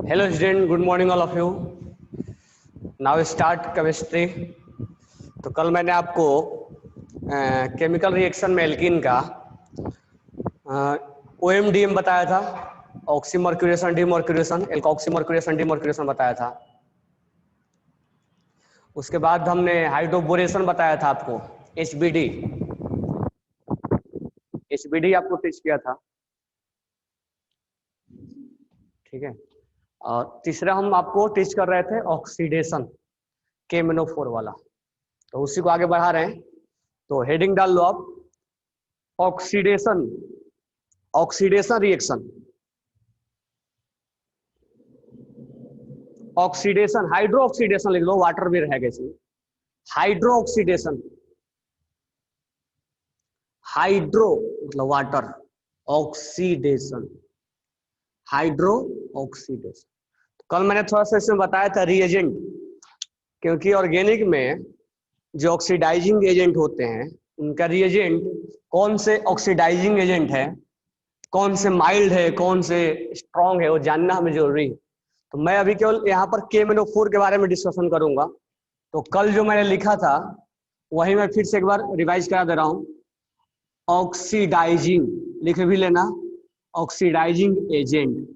Hello student, good morning all of you. Now start chemistry. तो कल मैंने आपको केमिकल रिएक्शन में एल्कीन का OMDM बताया था, ऑक्सीमर्क्यूरेशन डीमर्क्यूरेशन, एल्कोक्सीमर्क्यूरेशन डीमर्क्यूरेशन बताया था। उसके बाद हमने हाइड्रोबोरेशन बताया था आपको, HBD आपको टीच किया था, ठीक है। और तीसरा हम आपको टीच कर रहे थे ऑक्सीडेशन, KMnO4 वाला, तो उसी को आगे बढ़ा रहे हैं। तो हेडिंग डाल लो आप, oxidation, oxidation reaction, oxidation, hydro oxidation लिख लो, वाटर भी रहेगा इसमें। हाइड्रो ऑक्सीडेशन, हाइड्रो मतलब वाटर, ऑक्सीडेशन, हाइड्रो ऑक्सीडेशन। कल मैंने थोड़ा सा इसमें बताया था रिएजेंट, क्योंकि ऑर्गेनिक में जो ऑक्सीडाइजिंग एजेंट होते हैं उनका रिएजेंट कौन से ऑक्सीडाइजिंग एजेंट है, कौन से माइल्ड है, कौन से स्ट्रॉन्ग है, वो जानना हमें जरूरी है। तो मैं अभी केवल यहाँ पर KMnO4 के बारे में डिस्कशन करूंगा। तो कल जो मैंने लिखा था वही मैं फिर से एक बार रिवाइज करा दे रहा हूँ। ऑक्सीडाइजिंग लिख भी लेना, ऑक्सीडाइजिंग एजेंट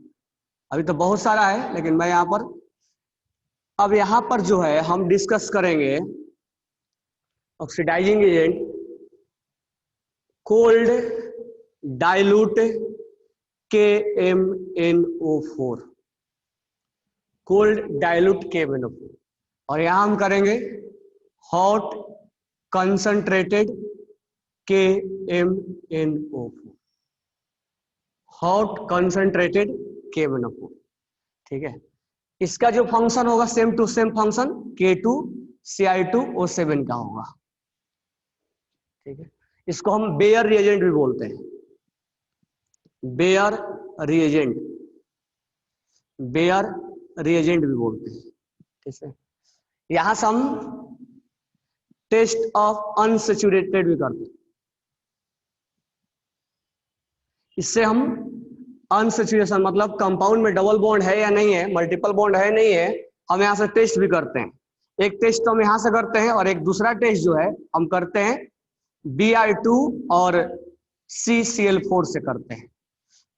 अभी तो बहुत सारा है, लेकिन मैं यहाँ पर अब यहाँ पर जो है हम डिस्कस करेंगे oxidising agent cold dilute KMnO4, cold dilute KMnO4, और यहां हम करेंगे hot concentrated KMnO4, hot concentrated KMnO4, ठीक है। इसका जो फंक्शन होगा same to same function K2Cl2O7 का होगा, ठीक है। इसको हम बेयर रिएजेंट भी बोलते हैं, बेयर रिएजेंट, बेयर रिएजेंट भी बोलते हैं, ठीक है। यहां से हम टेस्ट ऑफ अनसैचुरेटेड भी करते हैं, इससे हम अनसैचुरेशन मतलब कंपाउंड में डबल बॉन्ड है या नहीं है, मल्टीपल बॉन्ड है नहीं है, हम यहां से टेस्ट भी करते हैं। एक टेस्ट तो हम यहां से करते हैं और एक दूसरा टेस्ट जो है हम करते हैं Br2 और CCl4 से करते हैं।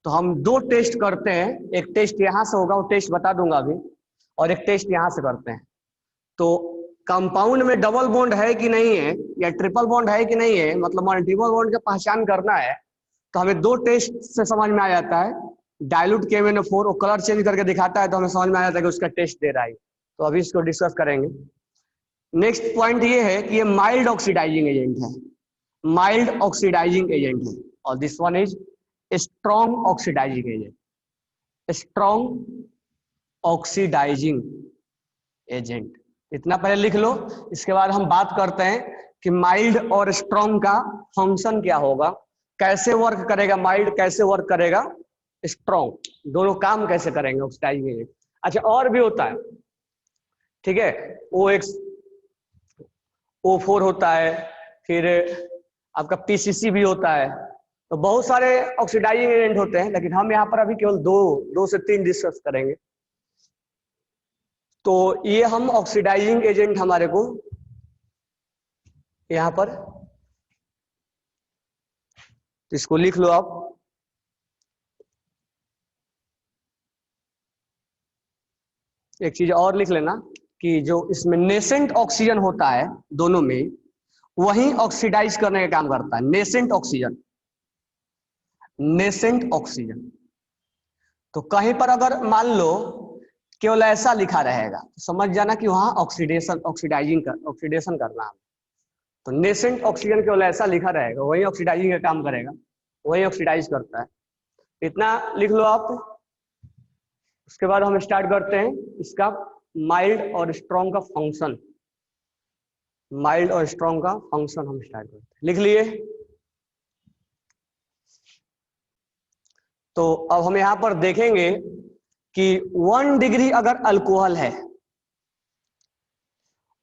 तो हम दो टेस्ट करते हैं, एक टेस्ट यहां से होगा, वो टेस्ट बता दूंगा अभी, और एक टेस्ट यहां से करते हैं। तो कंपाउंड में डबल बॉन्ड है कि नहीं है या ट्रिपल बॉन्ड है कि नहीं है, मतलब मल्टीपल बॉन्ड की पहचान करना है, तो हमें दो टेस्ट से समझ में आ जाता है। डाइल्यूट KMnO4 वो कलर चेंज करके दिखाता है तो हमें समझ में आ जाता है कि उसका टेस्ट दे रहा है। तो अभी इसको डिस्कस करेंगे। नेक्स्ट पॉइंट ये है कि ये माइल्ड ऑक्सीडाइजिंग एजेंट है, माइल्ड ऑक्सीडाइजिंग एजेंट है, और this one is strong oxidising agent, strong oxidising agent. इतना पहले लिख लो, इसके बाद हम बात करते हैं कि माइल्ड और स्ट्रॉन्ग का फंक्शन क्या होगा, कैसे वर्क करेगा माइल्ड, कैसे वर्क करेगा स्ट्रॉन्ग, दोनों काम कैसे करेंगे ऑक्सीडाइजिंग एजेंट। अच्छा, और भी होता है, ठीक है, OX O4 होता है, फिर आपका PCC भी होता है, तो बहुत सारे ऑक्सीडाइजिंग एजेंट होते हैं, लेकिन हम यहाँ पर अभी केवल दो से तीन डिस्कस करेंगे। तो ये हम ऑक्सीडाइजिंग एजेंट हमारे को यहाँ पर, तो इसको लिख लो आप। एक चीज और लिख लेना कि जो इसमें नेसेंट ऑक्सीजन होता है दोनों में, वही ऑक्सीडाइज करने का काम करता है, नेसेंट ऑक्सीजन, नेसेंट ऑक्सीजन। तो कहीं पर अगर मान लो केवल ऐसा लिखा रहेगा तो समझ जाना कि वहां ऑक्सीडेशन, ऑक्सीडेशन करना है। तो नेसेंट ऑक्सीजन केवल ऐसा लिखा रहेगा, वही ऑक्सीडाइजिंग का काम करेगा, वही ऑक्सीडाइज करता है। इतना लिख लो आप। उसके बाद हम स्टार्ट करते हैं इसका माइल्ड और स्ट्रॉन्ग का फंक्शन, माइल्ड और स्ट्रॉन्ग का फंक्शन हम स्टार्ट करते हैं। लिख लिए। तो अब हम यहां पर देखेंगे कि 1 डिग्री अगर अल्कोहल है,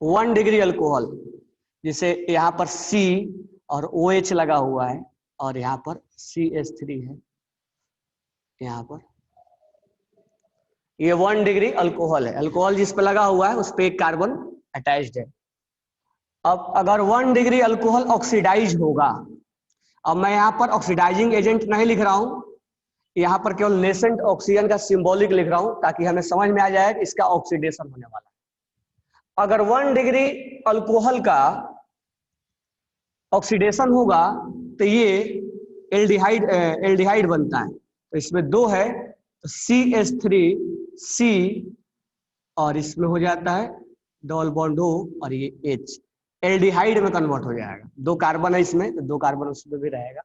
1 डिग्री अल्कोहल, जिसे यहां पर C और OH लगा हुआ है और यहां पर CH3 है, यहां पर ये 1 डिग्री अल्कोहल है, अल्कोहल जिस पे लगा हुआ है उस पे एक कार्बन अटैच्ड है। अब अगर 1 डिग्री अल्कोहल ऑक्सीडाइज होगा, अब मैं यहाँ पर ऑक्सीडाइजिंग एजेंट नहीं लिख रहा हूं, यहाँ पर केवल नेसेंट ऑक्सीजन का सिंबॉलिक लिख रहा हूं ताकि हमें समझ में आ जाए कि इसका ऑक्सीडेशन होने वाला है। अगर 1 डिग्री अल्कोहल का ऑक्सीडेशन होगा तो ये एल्डिहाइड बनता है। तो इसमें 2 है तो CH3C और इसमें हो जाता है डबल बॉन्ड O और ये H, एल्डिहाइड में कन्वर्ट हो जाएगा। 2 कार्बन है इसमें तो 2 कार्बन उसमें भी रहेगा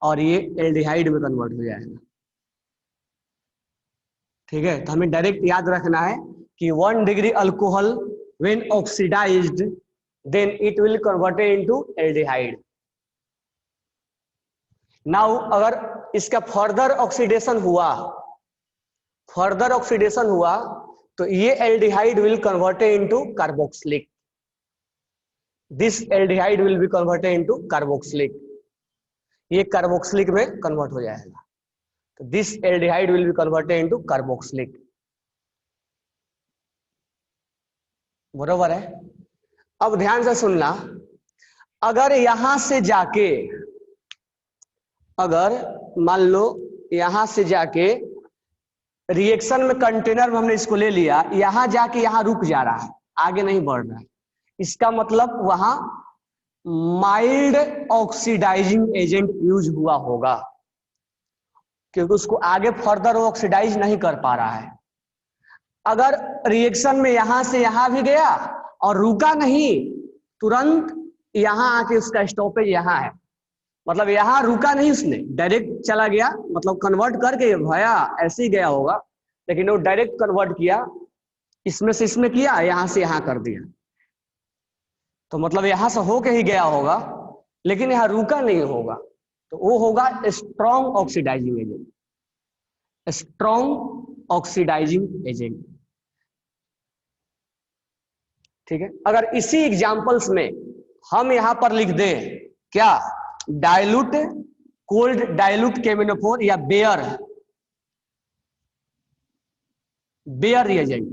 और ये एल्डिहाइड में कन्वर्ट हो जाएगा। ठीक है, तो हमें डायरेक्ट याद रखना है कि 1 degree alcohol when oxidised then it will converted into aldehyde. Now अगर इसका फर्दर ऑक्सीडेशन हुआ तो ये aldehyde will converted into carboxylic, this aldehyde will be converted into carboxylic, ये कार्बोक्सिलिक में कन्वर्ट हो जाएगा। तो this aldehyde will be converted into carboxylic. बरोबर है। अब ध्यान से सुनना, अगर यहां से जाके, अगर मान लो यहां से जाके रिएक्शन में कंटेनर में हमने इसको ले लिया, यहां जाके यहां रुक जा रहा है, आगे नहीं बढ़ रहा है, इसका मतलब वहां माइल्ड ऑक्सीडाइजिंग एजेंट यूज हुआ होगा, क्योंकि उसको आगे फर्दर ऑक्सीडाइज नहीं कर पा रहा है। अगर रिएक्शन में यहां से यहां भी गया और रुका नहीं, तुरंत यहां आके उसका स्टॉपेज यहां है, मतलब यहां रुका नहीं, उसने डायरेक्ट चला गया, मतलब कन्वर्ट करके भया ऐसे ही गया होगा, लेकिन वो डायरेक्ट कन्वर्ट किया, इसमें से इसमें किया, यहां से यहां कर दिया, तो मतलब यहां से होके ही गया होगा, लेकिन यहां रुका नहीं होगा, तो वो होगा strong oxidising agent, strong oxidising agent. ठीक है, अगर इसी एग्जांपल्स में हम यहां पर लिख दें क्या, डाइल्यूट, कोल्ड डाइल्यूट केमिनोफोर या बेयर रिएजेंट,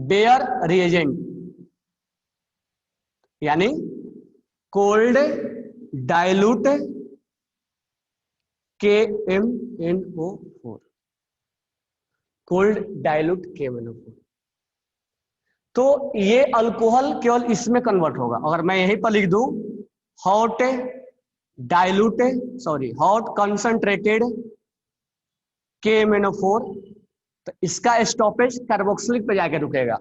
बेयर रिएजेंट यानी cold dilute KMnO4, cold dilute KMnO4, तो ये अल्कोहल केवल इसमें कन्वर्ट होगा। अगर मैं यहीं पर लिख दूं हॉट कंसंट्रेटेड KMnO4, तो इसका स्टॉपेज कार्बोक्सिलिक पे जाके रुकेगा,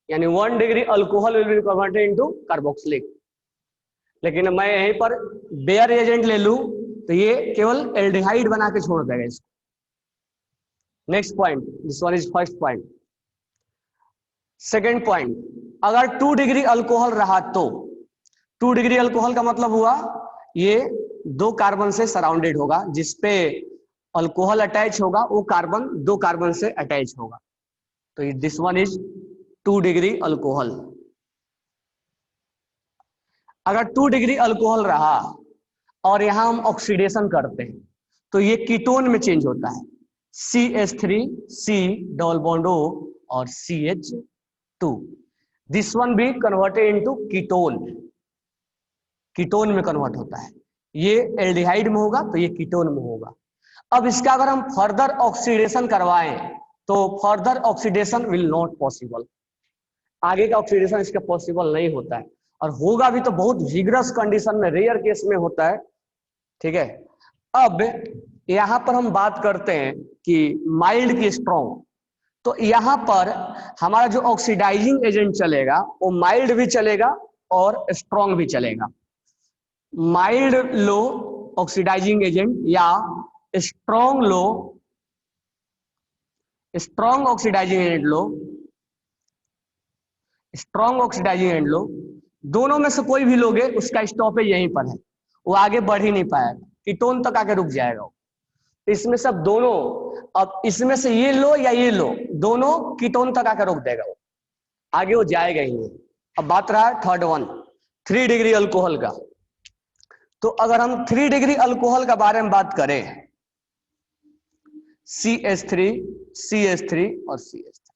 यानी 1 degree alcohol will be converted into carboxylic. लेकिन मैं यहीं पर बेयर एजेंट ले लूं तो ये केवल एल्डिहाइड बना के छोड़ देगा इसको। Next point, this one is first point. Second point, अगर 2 डिग्री अल्कोहल रहा तो 2 डिग्री अल्कोहल का मतलब हुआ ये 2 कार्बन से सराउंडेड होगा, जिसपे अल्कोहल अटैच होगा वो कार्बन 2 कार्बन से अटैच होगा, तो this one is 2 degree alcohol. अगर 2 डिग्री अल्कोहल रहा और यहां हम ऑक्सीडेशन करते हैं तो ये कीटोन में चेंज होता है, CH3C डबल बॉन्ड O और CH2, this one B converted into ketone, ketone में कन्वर्ट होता है। ये एल्डिहाइड में होगा तो ये कीटोन में होगा। अब इसका अगर हम फर्दर ऑक्सीडेशन करवाएं तो further oxidation will not possible, आगे का ऑक्सीडेशन इसका पॉसिबल नहीं होता है, और होगा भी तो बहुत विग्रस कंडीशन में, रेयर केस में होता है। ठीक है, अब यहां पर हम बात करते हैं कि माइल्ड की स्ट्रॉन्ग, तो यहां पर हमारा जो ऑक्सीडाइजिंग एजेंट चलेगा वो माइल्ड भी चलेगा और स्ट्रॉन्ग भी चलेगा। माइल्ड लो ऑक्सीडाइजिंग एजेंट या स्ट्रॉन्ग ऑक्सीडाइजिंग एजेंट लो, दोनों में से कोई भी लोगे उसका स्टॉपेज यहीं पर है, वो आगे बढ़ ही नहीं पाएगा, कीटोन तक आके रुक जाएगा वो। इसमें सब दोनों, अब इसमें से ये लो या ये लो, दोनों कीटोन तक आकर रोक देगा, वो आगे वो जाएगा ही नहीं। अब बात रहा है थर्ड वन, 3 डिग्री अल्कोहल का। तो अगर हम 3 डिग्री अल्कोहल का बारे में बात करें CH3 CH3 और CH3।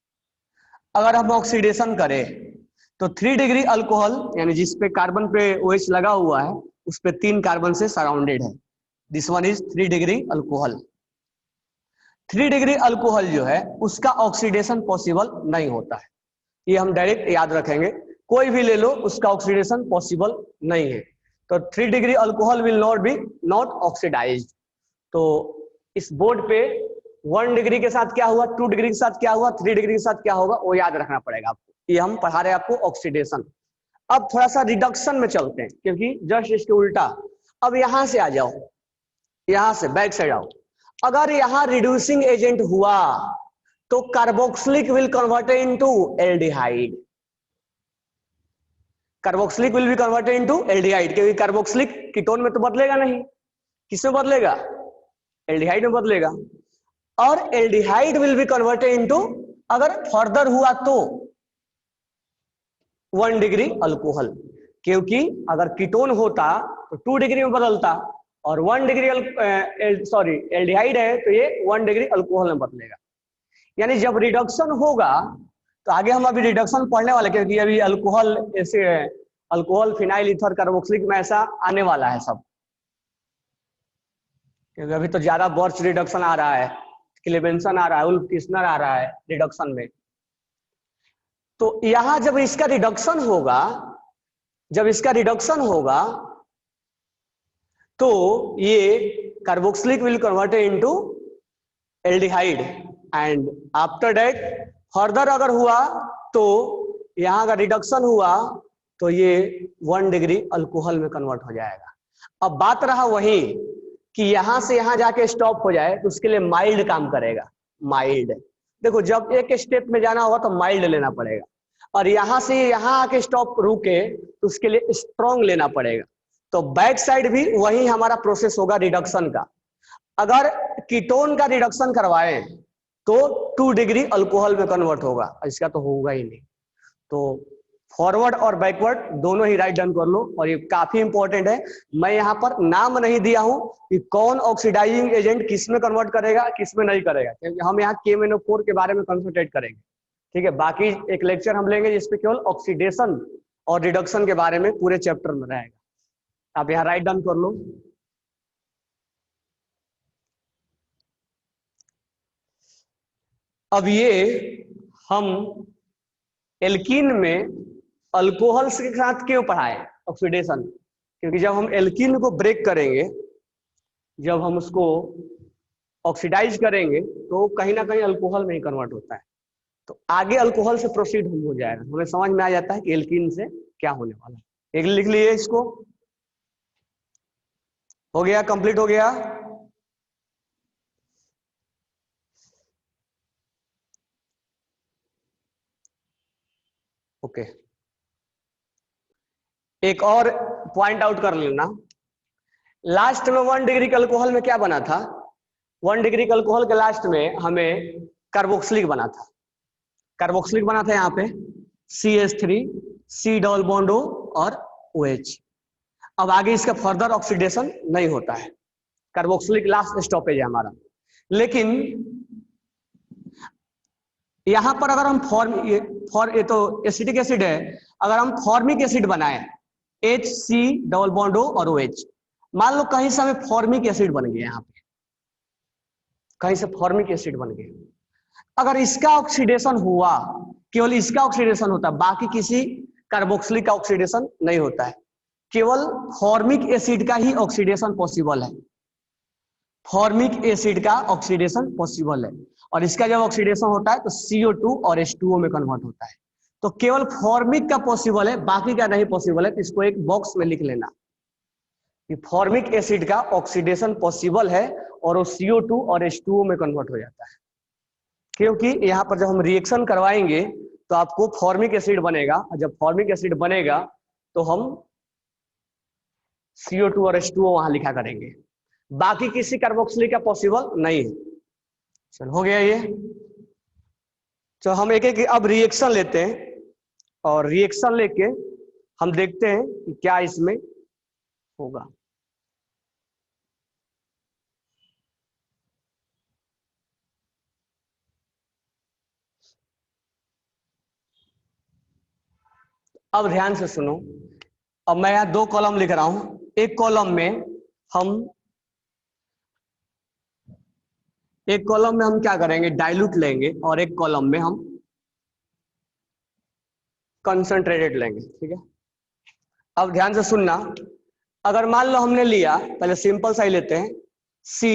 अगर हम ऑक्सीडेशन करें तो 3 डिग्री अल्कोहल यानी जिस पे कार्बन पे OH लगा हुआ है उस पे 3 कार्बन से सराउंडेड है। This one is 3 degree alcohol. 3 degree alcohol जो है उसका ऑक्सीडेशन पॉसिबल नहीं होता है, ये हम डायरेक्ट याद रखेंगे। कोई भी ले लो उसका ऑक्सीडेशन पॉसिबल नहीं है। तो 3 degree alcohol will not oxidised. तो इस बोर्ड पे 1 डिग्री के साथ क्या हुआ, 2 डिग्री के साथ क्या हुआ, 3 डिग्री के साथ क्या होगा वो याद रखना पड़ेगा आपको। ये हम पढ़ा रहे हैं आपको ऑक्सीडेशन। अब थोड़ा सा रिडक्शन में चलते हैं क्योंकि जस्ट इसके उल्टा। अब यहां से आ जाओ, यहां से बैक साइड आओ। अगर यहां रिड्यूसिंग एजेंट हुआ तो carboxylic will converted into aldehyde. Carboxylic will be converted into aldehyde क्योंकि कार्बोक्सिलिक कीटोन में तो बदलेगा नहीं, किसमें बदलेगा, एल्डिहाइड में बदलेगा। और aldehyde will be converted into, अगर फर्दर हुआ तो 1 डिग्री अल्कोहल, क्योंकि अगर कीटोन होता तो 2 डिग्री में बदलता और 1 डिग्री एल्डिहाइड है तो ये 1 डिग्री अल्कोहल में बदलेगा। यानी जब रिडक्शन होगा तो आगे हम अभी रिडक्शन पढ़ने वाले क्योंकि अभी अल्कोहल ऐसे अल्कोहल फिनाइल ईथर कार्बोक्सिलिक में ऐसा आने वाला है सब, क्योंकि अभी तो ज्यादा बर्च रिडक्शन आ रहा है, क्लेवेंसन आ रहा है, उल्फ किस्नर आ रहा है रिडक्शन में। तो यहां जब इसका रिडक्शन होगा, जब इसका रिडक्शन होगा तो ये carboxylic will converted into aldehyde and after that further अगर हुआ तो यहां का रिडक्शन हुआ तो ये 1 डिग्री अल्कोहल में कन्वर्ट हो जाएगा। अब बात रहा वही कि यहां से यहां जाके स्टॉप हो जाए तो उसके लिए माइल्ड काम करेगा। माइल्ड, देखो जब एक स्टेप में जाना होगा तो माइल्ड लेना पड़ेगा, और यहां से यहां आके स्टॉप रुके तो उसके लिए स्ट्रॉन्ग लेना पड़ेगा। तो बैक साइड भी वही हमारा प्रोसेस होगा रिडक्शन का। अगर कीटोन का रिडक्शन करवाएं तो 2 डिग्री अल्कोहल में कन्वर्ट होगा, इसका तो होगा ही नहीं। तो फॉरवर्ड और बैकवर्ड दोनों ही राइट डन कर लो। और ये काफी इंपॉर्टेंट है, मैं यहाँ पर नाम नहीं दिया हूं कि कौन ऑक्सीडाइजिंग एजेंट किस में कन्वर्ट करेगा किस में नहीं करेगा, क्योंकि हम यहाँ KMnO4 के बारे में कंसंट्रेट करेंगे। ठीक है, बाकी एक लेक्चर हम लेंगे जिसपे केवल ऑक्सीडेशन और रिडक्शन के बारे में पूरे चैप्टर में रहेगा। आप यहाँ राइट डन कर लो। अब ये हम एल्कीन में अल्कोहल के साथ क्यों पढ़ाए ऑक्सीडेशन, क्योंकि जब हम एल्कीन को ब्रेक करेंगे, जब हम उसको ऑक्सीडाइज करेंगे तो कहीं ना कहीं अल्कोहल में ही कन्वर्ट होता है। तो आगे अल्कोहल से प्रोसीड हो जाएगा, हमें समझ में आ जाता है कि एल्कीन से क्या होने वाला है। एक लिख लिए इसको, हो गया, कंप्लीट हो गया। ओके, एक और पॉइंट आउट कर लेना। लास्ट में 1 डिग्री के अल्कोहल में क्या बना था, 1 डिग्री के अल्कोहल के लास्ट में हमें कार्बोक्सिलिक बना था। कार्बोक्सिलिक बना था यहाँ पे CH3 C double bond O और OH। अब आगे इसका फर्दर ऑक्सीडेशन नहीं होता है, कार्बोक्सिलिक लास्ट स्टॉपेज है हमारा। लेकिन यहां पर अगर हम ये तो एसिटिक एसिड है, अगर हम फॉर्मिक एसिड बनाए HC डबल बॉन्ड O और OH, मान लो कहीं से हमें फॉर्मिक एसिड बन गया, यहाँ पे कहीं से फॉर्मिक एसिड बन गया, अगर इसका ऑक्सीडेशन हुआ, केवल इसका ऑक्सीडेशन होता, बाकी किसी कार्बोक्सिलिक का ऑक्सीडेशन नहीं होता है, केवल फॉर्मिक एसिड का ही ऑक्सीडेशन पॉसिबल है। फॉर्मिक एसिड का ऑक्सीडेशन पॉसिबल है, और इसका जब ऑक्सीडेशन होता है तो CO2 और H2O में कन्वर्ट होता है। तो केवल फॉर्मिक का पॉसिबल है, बाकी का नहीं पॉसिबल है। तो इसको एक बॉक्स में लिख लेना कि फॉर्मिक एसिड का ऑक्सीडेशन पॉसिबल है और वो CO2 और H2O में कन्वर्ट हो जाता है, क्योंकि यहाँ पर जब हम रिएक्शन करवाएंगे तो आपको फॉर्मिक एसिड बनेगा, और जब फॉर्मिक एसिड बनेगा तो हम CO2 और H2O वहां लिखा करेंगे, बाकी किसी कार्बोक्सिलिक का पॉसिबल नहीं है। चलो हो गया ये। तो हम एक एक अब रिएक्शन लेते हैं, और रिएक्शन लेके हम देखते हैं कि क्या इसमें होगा। अब ध्यान से सुनो, अब मैं यहाँ 2 कॉलम लिख रहा हूं। एक कॉलम में हम क्या करेंगे, डाइल्यूट लेंगे, और एक कॉलम में हम कंसंट्रेटेड लेंगे। ठीक है, अब ध्यान से सुनना। अगर मान लो हमने लिया, पहले सिंपल सा ही लेते हैं, C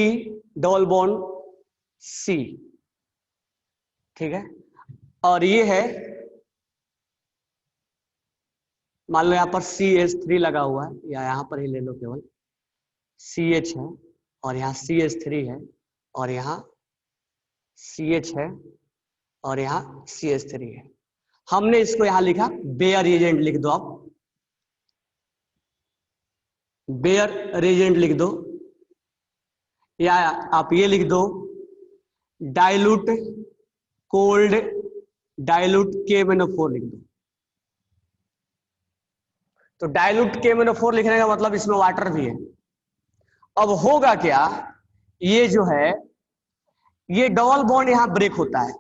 डबल बॉन्ड C, ठीक है, और ये है, मान लो यहाँ पर CH3 लगा हुआ है, या यहाँ पर ही ले लो, केवल CH है, और यहाँ CH3 है, और यहाँ CH है, और यहाँ CH3 है। हमने इसको यहां लिखा बेयर एजेंट, लिख दो आप, बेयर रेजेंट लिख दो, या आप ये लिख दो डाइल्यूट कोल्ड डाइल्यूट KMnO4 लिख दो। तो डाइल्यूट KMnO4 लिखने का मतलब इसमें वाटर भी है। अब होगा क्या, ये जो है, ये डबल बॉन्ड यहां ब्रेक होता है,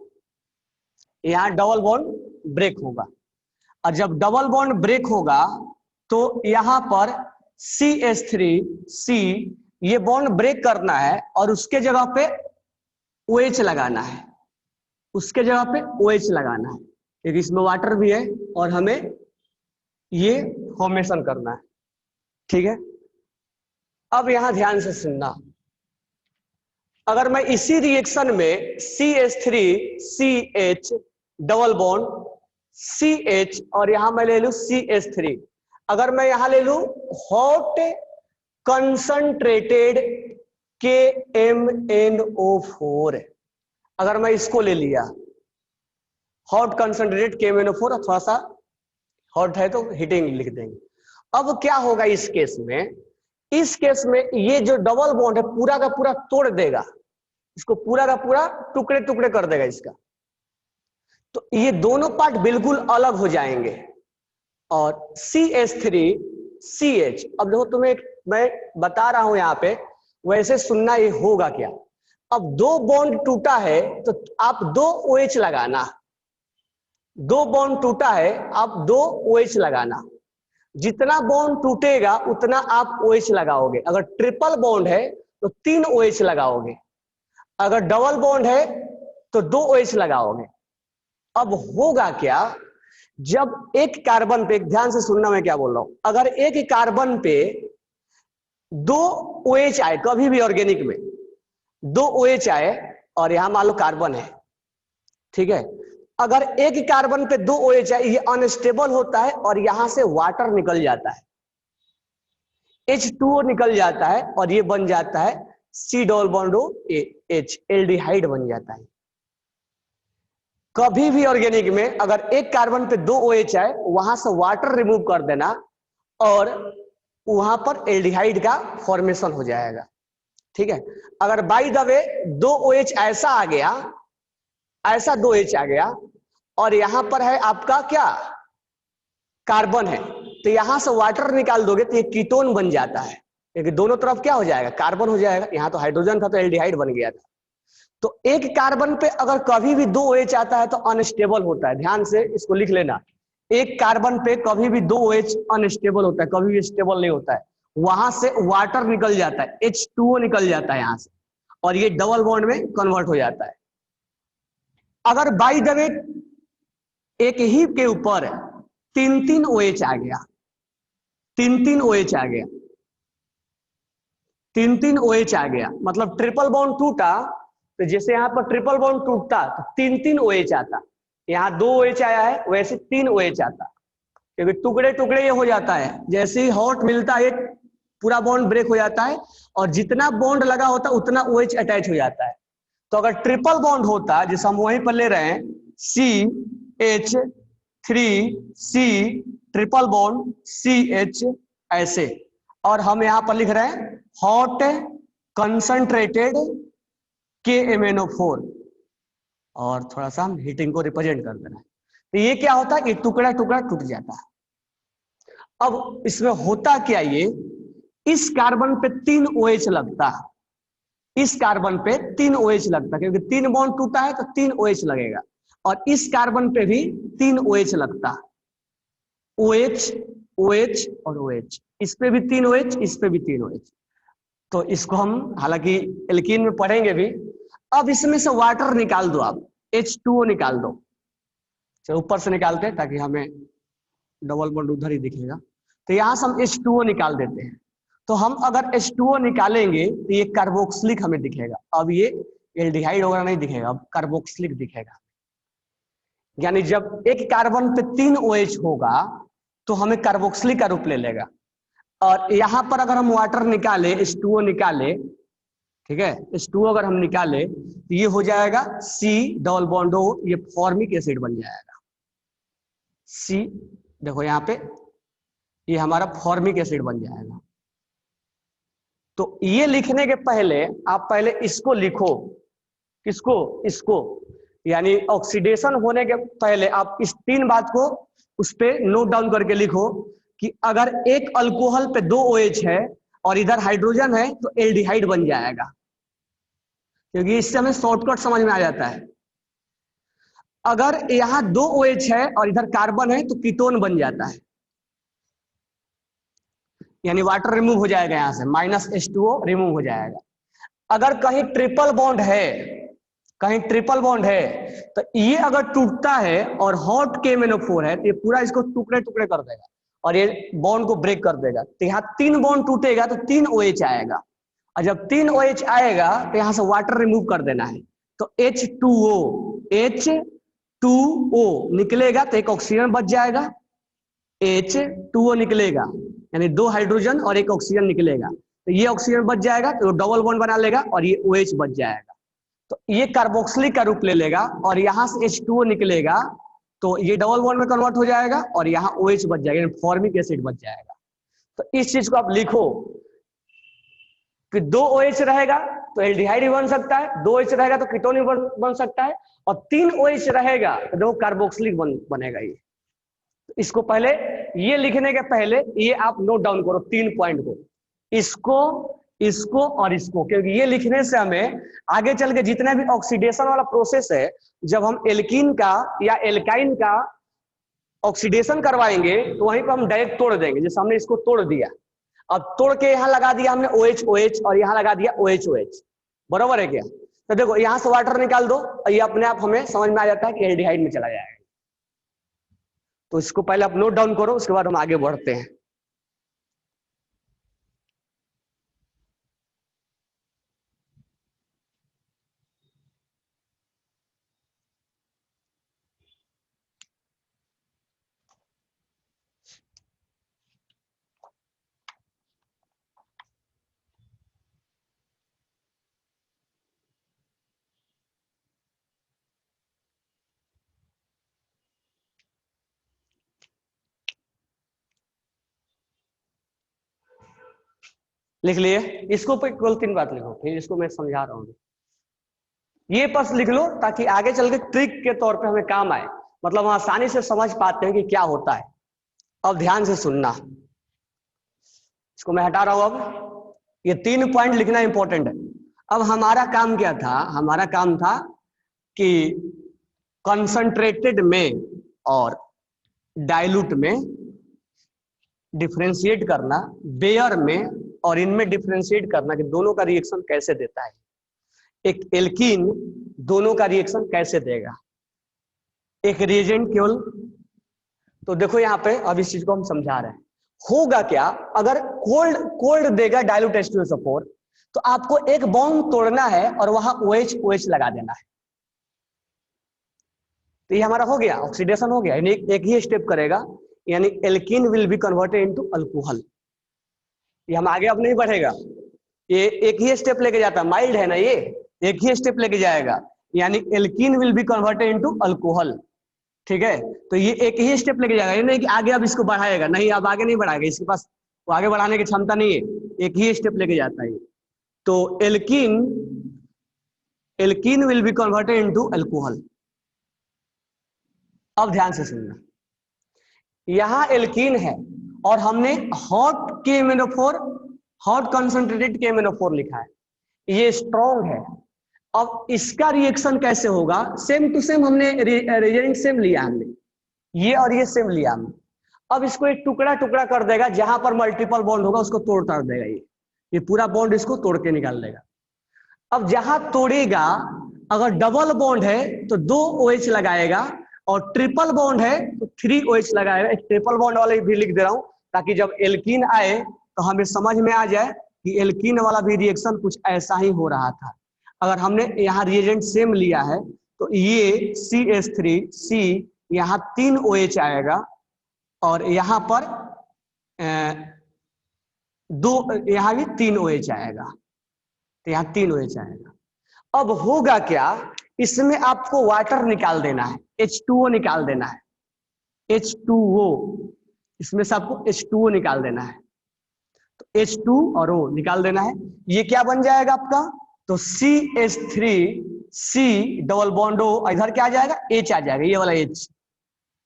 यहां डबल बॉन्ड ब्रेक होगा, और जब डबल बॉन्ड ब्रेक होगा तो यहां पर CH3C ये बॉन्ड ब्रेक करना है, और उसके जगह पे OH लगाना है, उसके जगह पे OH लगाना है, क्योंकि इसमें वाटर भी है और हमें ये फॉर्मेशन करना है। ठीक है, अब यहां ध्यान से सुनना, अगर मैं इसी रिएक्शन में CH3CH डबल बॉन्ड CH और यहां मैं ले लू CH3, अगर मैं यहां ले लू हॉट कंसंट्रेटेड KMnO4, अगर मैं इसको ले लिया हॉट कंसंट्रेटेड KMnO4, और थोड़ा सा हॉट है तो हीटिंग लिख देंगे। अब क्या होगा इस केस में, इस केस में ये जो डबल बॉन्ड है पूरा का पूरा तोड़ देगा, इसको पूरा का पूरा टुकड़े टुकड़े कर देगा इसका, तो ये दोनों पार्ट बिल्कुल अलग हो जाएंगे। और CH3CH, अब देखो तुम्हें मैं बता रहा हूं यहां पे, वैसे सुनना, ये होगा क्या, अब 2 बॉन्ड टूटा है तो आप 2 OH लगाना, 2 बॉन्ड टूटा है आप 2 OH लगाना, जितना बॉन्ड टूटेगा उतना आप OH लगाओगे। अगर ट्रिपल बॉन्ड है तो 3 OH लगाओगे, अगर डबल बॉन्ड है तो 2 OH लगाओगे। अब होगा क्या, जब एक कार्बन पे, ध्यान से सुनना मैं क्या बोल रहा हूं, अगर एक कार्बन पे 2 OH आए, कभी भी ऑर्गेनिक में 2 OH आए, और यहां मान लो कार्बन है, ठीक है, अगर एक कार्बन पे 2 OH आए, ये अनस्टेबल होता है और यहां से वाटर निकल जाता है, H2O निकल जाता है, और ये बन जाता है C double bond OH, aldehyde बन जाता है। कभी भी ऑर्गेनिक में अगर एक कार्बन पे 2 OH आए, वहां से वाटर रिमूव कर देना, और वहां पर एल्डिहाइड का फॉर्मेशन हो जाएगा। ठीक है, अगर बाय द वे 2 OH ऐसा आ गया, ऐसा 2 OH आ गया, और यहां पर है आपका क्या, कार्बन है, तो यहां से वाटर निकाल दोगे तो ये कीटोन बन जाता है, क्योंकि दोनों तरफ क्या हो जाएगा, कार्बन हो जाएगा, यहां तो हाइड्रोजन था तो एल्डिहाइड बन गया था। तो एक कार्बन पे अगर कभी भी 2 OH आता है तो अनस्टेबल होता है, ध्यान से इसको लिख लेना, एक कार्बन पे कभी भी 2 OH अनस्टेबल होता है, कभी भी स्टेबल नहीं होता है, वहां से वाटर निकल जाता है, H2O निकल जाता है यहां से, और ये डबल बॉन्ड में कन्वर्ट हो जाता है। अगर बाय द वे एक ही के ऊपर 3-3 OH आ गया, 3-3 OH आ गया, 3-3 OH आ गया, मतलब ट्रिपल बॉन्ड टूटा, तो जैसे यहाँ पर ट्रिपल बॉन्ड टूटता तो 3-3 OH आता, यहाँ 2 OH आया है वैसे 3 OH आता, क्योंकि टुकड़े टुकड़े ये हो जाता है, जैसे ही हॉट मिलता है पूरा बॉन्ड ब्रेक हो जाता है, और जितना बॉन्ड लगा होता है उतना OH अटैच हो जाता है। तो अगर ट्रिपल बॉन्ड होता, जैसे हम वहीं पर ले रहे हैं CH3C ट्रिपल बॉन्ड CH ऐसे, और हम यहां पर लिख रहे हैं हॉट कंसंट्रेटेड KMnO4, और थोड़ा सा हम हीटिंग को रिप्रेजेंट कर देना है, तो ये क्या होता है, ये टुकड़ा टुकड़ा टूट जाता है। अब इसमें होता क्या, ये इस कार्बन पे 3 OH लगता है, इस कार्बन पे 3 OH लगता है, क्योंकि 3 बॉन्ड टूटा है तो 3 OH लगेगा, और इस कार्बन पे भी 3 OH लगता है। OH OH और OH, इस पे भी 3 OH, इस पे भी 3 OH। तो इसको हम हालांकि एल्कीन में पढ़ेंगे भी। अब इसमें से वाटर निकाल दो आप, H2O निकाल दो। चलो ऊपर से निकालते हैं ताकि हमें डबल बॉन्ड उधर ही दिखेगा। तो यहां से हम H2O निकाल देते हैं। तो हम अगर H2O निकालेंगे तो ये कार्बोक्सिलिक हमें दिखेगा। अब ये एल्डिहाइड वगैरह नहीं दिखेगा, अब कार्बोक्सिलिक दिखेगा। यानी जब एक कार्बन पे 3 OH होगा तो हमें कार्बोक्सिलिक का रूप ले लेगा। और यहां पर अगर हम वाटर निकाले, H2O निकाले, ठीक है, H2O अगर हम निकाले तो ये हो जाएगा C डबल बॉन्ड O, ये फॉर्मिक एसिड बन जाएगा। C देखो यहाँ पे ये हमारा फॉर्मिक एसिड बन जाएगा। तो ये लिखने के पहले आप पहले इसको लिखो। किसको? इसको। यानी ऑक्सीडेशन होने के पहले आप इस 3 बात को उस पे नोट डाउन करके लिखो कि अगर एक अल्कोहल पे 2 OH है और इधर हाइड्रोजन है तो एल्डिहाइड बन जाएगा, क्योंकि इससे हमें शॉर्टकट समझ में आ जाता है। अगर यहां 2 OH है और इधर कार्बन है तो कीटोन बन जाता है, यानी वाटर रिमूव हो जाएगा, यहां से माइनस H2O रिमूव हो जाएगा। अगर कहीं ट्रिपल बॉन्ड है, कहीं ट्रिपल बॉन्ड है तो ये अगर टूटता है और हॉट KMnO4 है तो ये पूरा इसको टुकड़े टुकड़े कर देगा और ये बॉन्ड को ब्रेक कर देगा। तो यहाँ 3 बॉन्ड टूटेगा तो 3 OH आएगा, और जब 3 OH आएगा तो यहाँ से वाटर रिमूव कर देना है। तो H2O निकलेगा तो एक ऑक्सीजन बच जाएगा, H2O निकलेगा यानी 2 हाइड्रोजन और 1 ऑक्सीजन निकलेगा। तो ये ऑक्सीजन बच जाएगा तो डबल बॉन्ड बना लेगा और ये OH बच जाएगा। तो ये कार्बोक्सिलिक का रूप ले लेगा और यहां से H2O निकलेगा तो ये डबल बॉन्ड में कन्वर्ट हो जाएगा और यहाँ OH बच जाएगा, फॉर्मिक एसिड बच जाएगा। तो इस चीज को आप लिखो कि 2 OH रहेगा तो एल्डिहाइड भी बन सकता है, 2 OH रहेगा तो कीटोन भी बन सकता है, और 3 OH रहेगा तो देखो कार्बोक्सिलिक बनेगा ये। इसको पहले ये लिखने के पहले ये आप नोट डाउन करो 3 पॉइंट को, इसको, इसको और इसको, क्योंकि ये लिखने से हमें आगे चल के जितना भी ऑक्सीडेशन वाला प्रोसेस है, जब हम एल्कीन का या एल्काइन का ऑक्सीडेशन करवाएंगे तो वहीं पर हम डायरेक्ट तोड़ देंगे। जैसे हमने इसको तोड़ दिया, अब तोड़ के यहां लगा दिया हमने OH OH और यहां लगा दिया OH OH, बराबर है क्या? तो देखो यहां से वाटर निकाल दो और ये अपने आप हमें समझ में आ जाता है कि एल्डिहाइड में चला जाएगा। तो इसको पहले आप नोट डाउन करो, उसके बाद हम आगे बढ़ते हैं। लिख लिए, इसको पे केवल 3 बात लिखो, फिर इसको मैं समझा रहा हूँ। ये बस लिख लो ताकि आगे चल के ट्रिक के तौर पे हमें काम आए, मतलब हम आसानी से समझ पाते हैं कि क्या होता है। अब ध्यान से सुनना, इसको मैं हटा रहा हूं। अब ये 3 पॉइंट लिखना इंपॉर्टेंट है। अब हमारा काम क्या था? हमारा काम था कि कंसंट्रेटेड में और डाइल्यूट में डिफरेंशिएट करना, बेयर में और इनमें डिफरेंशिएट करना कि दोनों का रिएक्शन कैसे देता है, एक एल्कीन दोनों का रिएक्शन कैसे देगा, एक रिएजेंट केवल। तो देखो यहाँ पे अब इस चीज को हम समझा रहे हैं। होगा क्या अगर कोल्ड कोल्ड देगा डाइल्यूट H2SO4 तो आपको एक बॉन्ड तोड़ना है और वहां OH OH लगा देना है। तो ये हमारा हो गया, ऑक्सीडेशन हो गया, यानी एक ही स्टेप करेगा, यानी alkene will be converted into alcohol. ये हम आगे अब नहीं बढ़ेगा, ये एक ही स्टेप लेके जाता है, माइल्ड है ना ये, एक ही स्टेप लेके जाएगा, यानी alkene will be converted into alcohol. ठीक है, तो ये एक ही स्टेप लेके जाएगा, ये नहीं कि आगे अब इसको बढ़ाएगा, नहीं अब आगे नहीं बढ़ाएगा, इसके पास वो आगे बढ़ाने की क्षमता नहीं है, एक ही स्टेप लेके जाता है। तो alkene will be converted into alcohol. अब ध्यान से सुनना, यहां एल्कीन है और हमने hot KMnO4, hot concentrated KMnO4 लिखा है, ये स्ट्रॉन्ग है। अब इसका रिएक्शन कैसे होगा? सेम टू सेम हमने रिएजेंट सेम लिया, हमने ये और ये सेम लिया हमने। अब इसको एक टुकड़ा टुकड़ा कर देगा, जहां पर मल्टीपल बॉन्ड होगा उसको तोड़ ताड़ देगा, ये पूरा बॉन्ड इसको तोड़ के निकाल देगा। अब जहां तोड़ेगा, अगर डबल बॉन्ड है तो 2 OH लगाएगा, और ट्रिपल बॉन्ड है तो 3 OH लगाएगा। एक ट्रिपल बॉन्ड वाले भी लिख दे रहा हूं ताकि जब एल्कीन आए तो हमें समझ में आ जाए कि एल्कीन वाला भी रिएक्शन कुछ ऐसा ही हो रहा था। अगर हमने यहाँ रिएजेंट सेम लिया है तो ये CH3C यहाँ 3 OH आएगा, और यहाँ पर यहाँ भी 3 OH आएगा, तो यहाँ 3 OH आएगा। अब होगा क्या, इसमें आपको वाटर निकाल देना है, H2O निकाल देना है, H2O, इसमें से आपको H2O निकाल देना है। तो H2 और O निकाल देना है। ये क्या बन जाएगा आपका, तो CH3C डबल बॉन्ड O, इधर क्या आ जाएगा, H आ जाएगा, ये वाला H,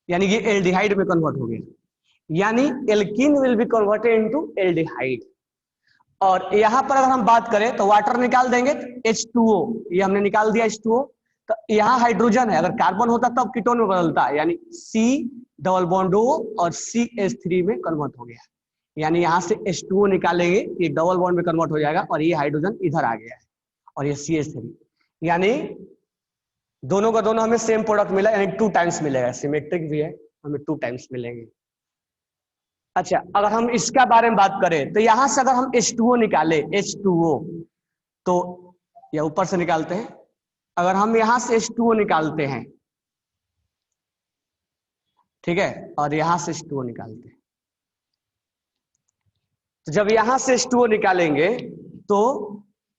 यानी ये एल्डिहाइड में कन्वर्ट हो गया, यानी alkene will be converted into aldehyde. और यहां पर अगर हम बात करें तो वाटर निकाल देंगे, H2O, ये हमने निकाल दिया H2O। तो यहाँ हाइड्रोजन है, अगर कार्बन होता तब कीटोन में बदलता है, यानी C डबल बॉन्ड O और CH3 में कन्वर्ट हो गया, यानी यहाँ से H2O निकालेंगे, ये डबल बॉन्ड में कन्वर्ट हो जाएगा, और ये हाइड्रोजन इधर आ गया है, और ये CH3, यानी दोनों का दोनों हमें सेम प्रोडक्ट मिला, यानी 2 टाइम्स मिलेगा, सिमेट्रिक भी है, हमें 2 टाइम्स मिलेंगे। अच्छा, अगर हम इसका बारे में बात करें तो यहां से अगर हम H2O निकाले, H2O, तो या ऊपर से निकालते हैं, अगर हम यहां से H2O निकालते हैं, ठीक है, और यहां से H2O निकालते हैं, तो जब यहां से H2O निकालेंगे तो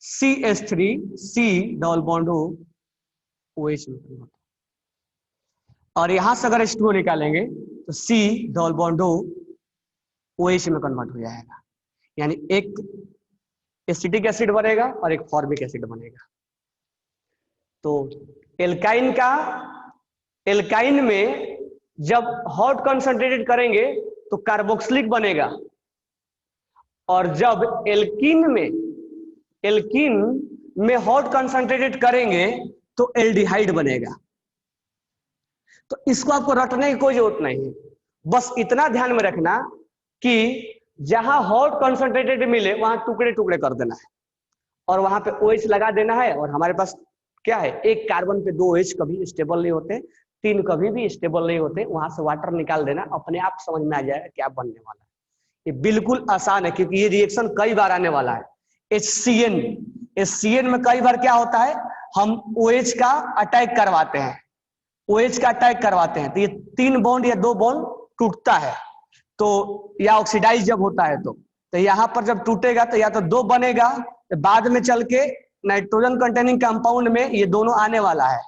CH3C double bond O OH में कन्वर्ट, और यहां से अगर H2O निकालेंगे तो C double bond O OH में कन्वर्ट हो जाएगा, यानी एक एसिटिक एसिड बनेगा और एक फॉर्मिक एसिड बनेगा। तो एल्काइन में जब हॉट कंसंट्रेटेड करेंगे तो कार्बोक्सिलिक बनेगा, और जब एल्कीन में हॉट कंसंट्रेटेड करेंगे तो एल्डिहाइड बनेगा। तो इसको आपको रटने की कोई जरूरत नहीं है, बस इतना ध्यान में रखना कि जहां हॉट कंसंट्रेटेड मिले वहां टुकड़े टुकड़े कर देना है, और वहां पे OH लगा देना है। और हमारे पास क्या है, एक कार्बन पे 2 OH कभी स्टेबल नहीं होते, 3 कभी भी स्टेबल नहीं होते, वहां से वाटर निकाल देना, अपने आप समझ में आ जाएगा क्या बनने वाला है। ये बिल्कुल आसान है, क्योंकि ये रिएक्शन कई बार आने वाला है। HCN में कई बार क्या होता है, हम OH का अटैक करवाते हैं, तो ये 3 बॉन्ड या 2 बॉन्ड टूटता है, तो या ऑक्सीडाइज जब होता है तो यहाँ पर जब टूटेगा तो या तो 2 बनेगा, तो बाद में चल के नाइट्रोजन कंटेनिंग कंपाउंड में ये दोनों आने वाला है।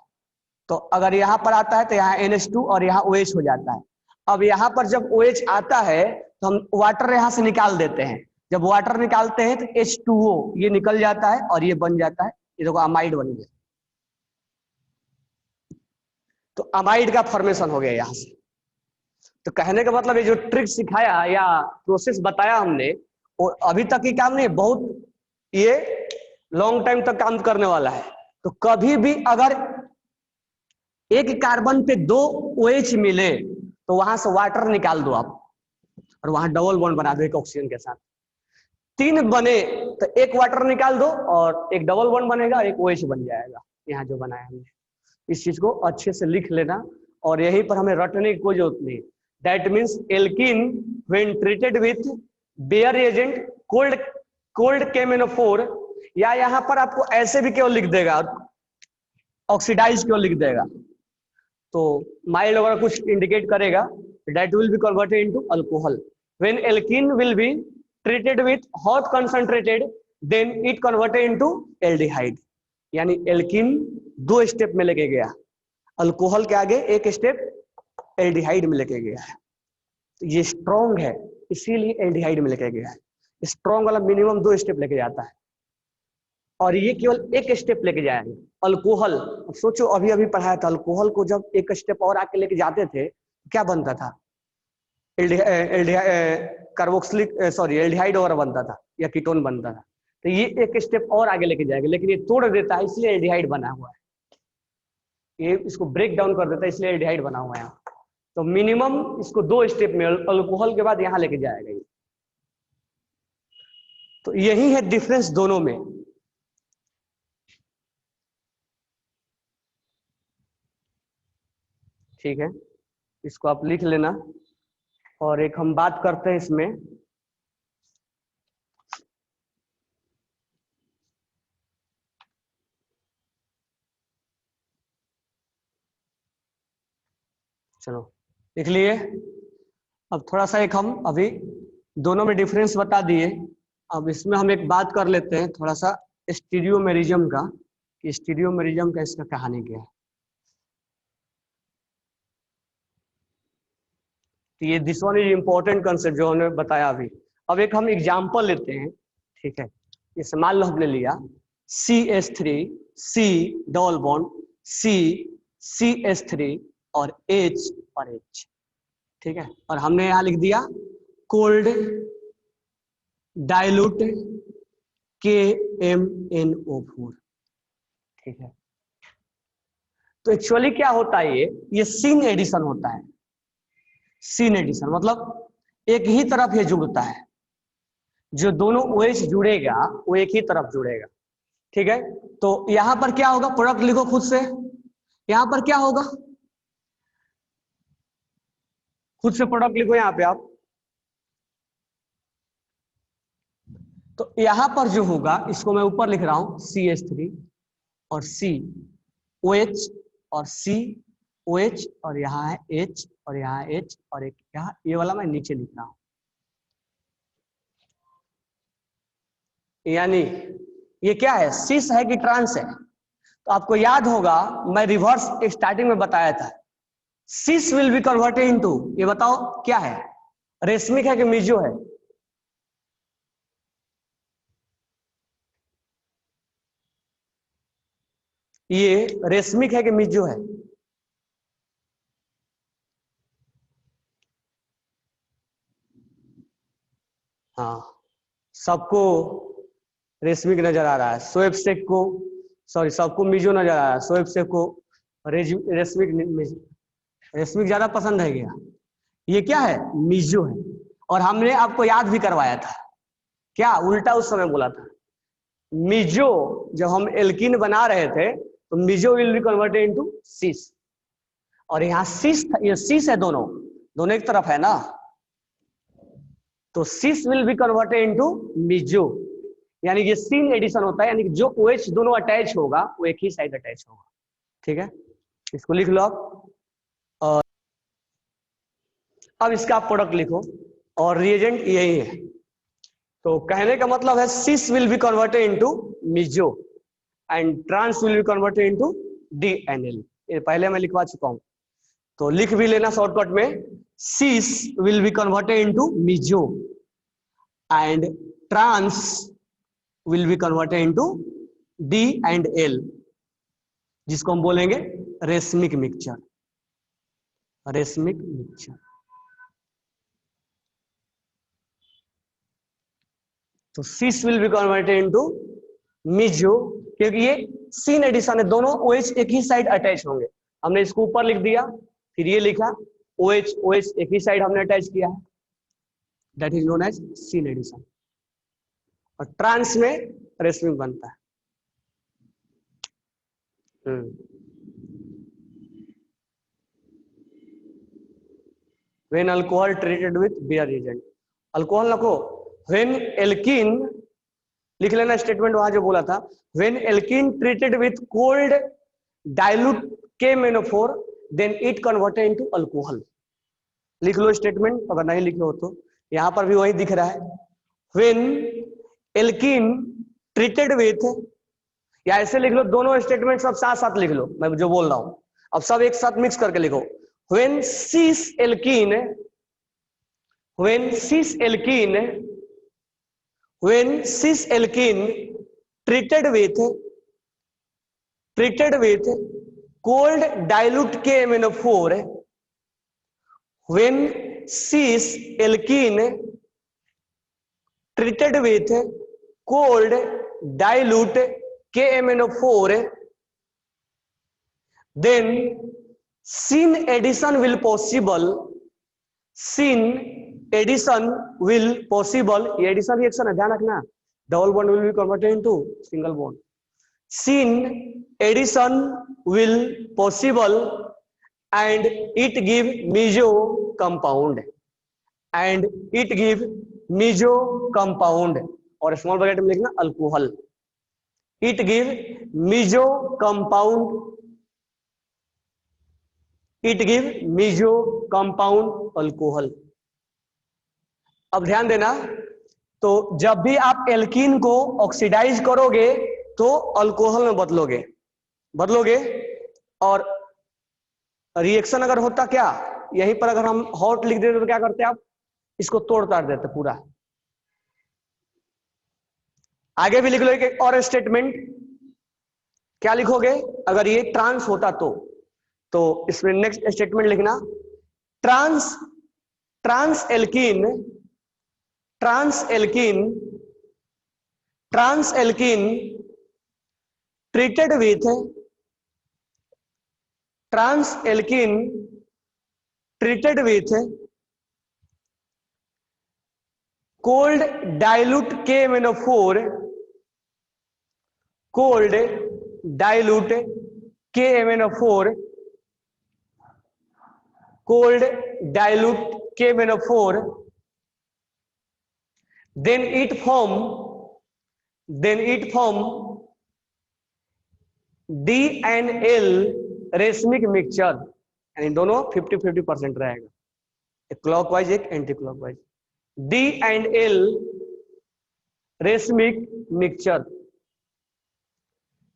तो अगर यहाँ पर आता है तो यहाँ NH2 और यहाँ OH हो जाता है। अब यहाँ पर जब OH आता है तो हम वाटर यहाँ से निकाल देते हैं, जब वाटर निकालते हैं तो H2O ये निकल जाता है और ये बन जाता है, ये देखो अमाइड बन गया। तो अमाइड का फॉर्मेशन हो गया यहाँ से। तो कहने का मतलब ये जो ट्रिक सिखाया या प्रोसेस बताया हमने, वो अभी तक ही काम नहीं, बहुत ये लॉन्ग टाइम तक काम करने वाला है। तो कभी भी अगर एक कार्बन पे 2 OH मिले तो वहां से वाटर निकाल दो आप, और वहां डबल बॉन्ड बना दो एक ऑक्सीजन के साथ। 3 बने तो एक वाटर निकाल दो और एक डबल बॉन्ड बनेगा और एक OH बन जाएगा, यहाँ जो बनाया हमने। इस चीज को अच्छे से लिख लेना, और यहीं पर हमें रटने की कोई जरूरत नहीं। That means alkene when treated with Baeyer agent cold KMnO4, या यहाँ पर आपको ऐसे भी केवल लिख देगा, ऑक्सीडाइज केवल लिख देगा, तो माइल्ड वगैरह कुछ इंडिकेट करेगा, that will be converted into alcohol. When alkene will be treated with hot concentrated then it converted into aldehyde, यानी एल्कीन 2 स्टेप में लेके गया, अल्कोहल के आगे 1 स्टेप एल्डिहाइड में लेके गया है। तो ये स्ट्रॉन्ग है, इसीलिए एल्डिहाइड में लेके गया है। स्ट्रॉन्ग वाला मिनिमम 2 स्टेप लेके जाता है, और ये केवल 1 स्टेप लेके जाएंगे। अल्कोहल, सोचो अभी अभी पढ़ाया था, अल्कोहल को जब 1 स्टेप और आके लेके जाते थे क्या बनता था, कार्बोक्सिलिक सॉरी एल्डिहाइड वगैरह बनता था या कीटोन बनता था। तो ये 1 स्टेप और आगे लेके जाएगा, लेकिन ये तोड़ देता है, इसलिए एल्डिहाइड बना हुआ है। ये इसको ब्रेक डाउन कर देता है, इसलिए एल्डिहाइड बना हुआ है। तो मिनिमम इसको 2 स्टेप में अल्कोहल के बाद यहां लेके जाएगा ये। तो यही है डिफरेंस दोनों में। ठीक है, इसको आप लिख लेना। और एक हम बात करते हैं इसमें, चलो लिख लिए। अब थोड़ा सा एक हम अभी दोनों में डिफरेंस बता दिए। अब इसमें हम एक बात कर लेते हैं थोड़ा सा स्टीरियोमेरिज्म का, कि स्टीरियोमेरिज्म का इसका कहानी क्या है। तो ये this one is important concept जो हमने बताया अभी। अब एक हम एग्जांपल लेते हैं। ठीक है, जैसे मान लो हमने लिया CH3 C double bond C CH3 और H और H। ठीक है, और हमने यहां लिख दिया कोल्ड डाइल्यूट KMnO4। ठीक है, तो एक्चुअली क्या होता है, ये सीन एडिशन होता है। सीन एडिशन मतलब एक ही तरफ ये जुड़ता है, जो दोनों OH जुड़ेगा वो एक ही तरफ जुड़ेगा। ठीक है, तो यहां पर क्या होगा, प्रोडक्ट लिखो खुद से। यहां पर क्या होगा, खुद से प्रोडक्ट लिखो यहां पे आप। तो यहां पर जो होगा, इसको मैं ऊपर लिख रहा हूं CH3 और COH और COH और यहाँ है H और यहाँ H और एक यहाँ, ये वाला मैं नीचे लिख रहा हूं। यानी ये क्या है, सिस है कि ट्रांस है। तो आपको याद होगा मैं रिवर्स स्टार्टिंग में बताया था, सिस विल बी कन्वर्टेड इनटू, ये बताओ क्या है, रेशमिक है कि मिजो है? ये रेशमिक है कि मिजो है? हाँ, सबको रेशमिक नजर आ रहा है, शोएब शेख को, सॉरी सबको मिजो नजर आ रहा है, शोएब शेख को रेशमिक रेशमिक ज्यादा पसंद है क्या? ये क्या है, मिजो है। और हमने आपको याद भी करवाया था, क्या उल्टा उस समय बोला था, मिजो जब हम एल्किन बना रहे थे तो meso will be converted into cis. और यहाँ सिस, ये सिस है, दोनों दोनों एक तरफ है ना, तो cis will be converted into meso. यानी ये सीन एडिशन होता है, यानी कि जो OH दोनों अटैच होगा वो एक ही साइड अटैच होगा। ठीक है, इसको लिख लो आप। और अब इसका आप प्रोडक्ट लिखो, और रिएजेंट यही है। तो कहने का मतलब है cis will be converted into meso and trans will be converted into DNL। ये पहले मैं लिखवा चुका हूं, तो लिख भी लेना शॉर्टकट में, cis will be converted into meso and trans will be converted into DL, जिसको हम बोलेंगे रेशमिक मिक्सचर। रेशमिक मिक्सचर, तो cis will be converted into meso, क्योंकि ये सीन एडिशन है, दोनों OH एक ही साइड अटैच होंगे। हमने इसको ऊपर लिख दिया, फिर ये लिखा OH एक ही साइड हमने अटैच किया है, that is known as syn addition. और ट्रांस में रेशमिक बनता है। When alcohol treated with beer agent, alcohol नको, when alkene लिख लेना स्टेटमेंट वहां जो बोला था, when alkene treated with cold dilute KMnO4 then it converted into alcohol। लिख लो स्टेटमेंट, अगर नहीं लिखे हो तो यहां पर भी वही दिख रहा है, when alkene treated with, या ऐसे लिख लो, दोनों स्टेटमेंट सब साथ साथ लिख लो, मैं जो बोल रहा हूं अब सब एक साथ मिक्स करके लिखो। when cis alkene treated with cold dilute KMnO4, when cis alkene treated with cold dilute KMnO4 then syn addition will possible, syn addition will possible, ये एडिशन रिएक्शन है, ध्यान रखना, double bond will be converted into single bond. Syn addition will possible and it give meso compound, and it give meso compound, और small bracket में लिखना alcohol, it give meso compound, it give meso compound alcohol. अब ध्यान देना, तो जब भी आप एल्कीन को ऑक्सीडाइज करोगे तो अल्कोहल में बदलोगे, और रिएक्शन अगर होता क्या, यहीं पर अगर हम हॉट लिख देते तो क्या करते आप, इसको तोड़ ताड़ देते पूरा। आगे भी लिख लो एक और स्टेटमेंट, क्या लिखोगे अगर ये ट्रांस होता तो इसमें नेक्स्ट स्टेटमेंट लिखना, trans alkene treated with cold dilute KMnO4, cold dilute KMnO4, cold dilute KMnO4, then it form D and L racemic mixture, यानी दोनों 50-50% रहेगा, एक क्लॉकवाइज एक anti clockwise. D and L racemic mixture,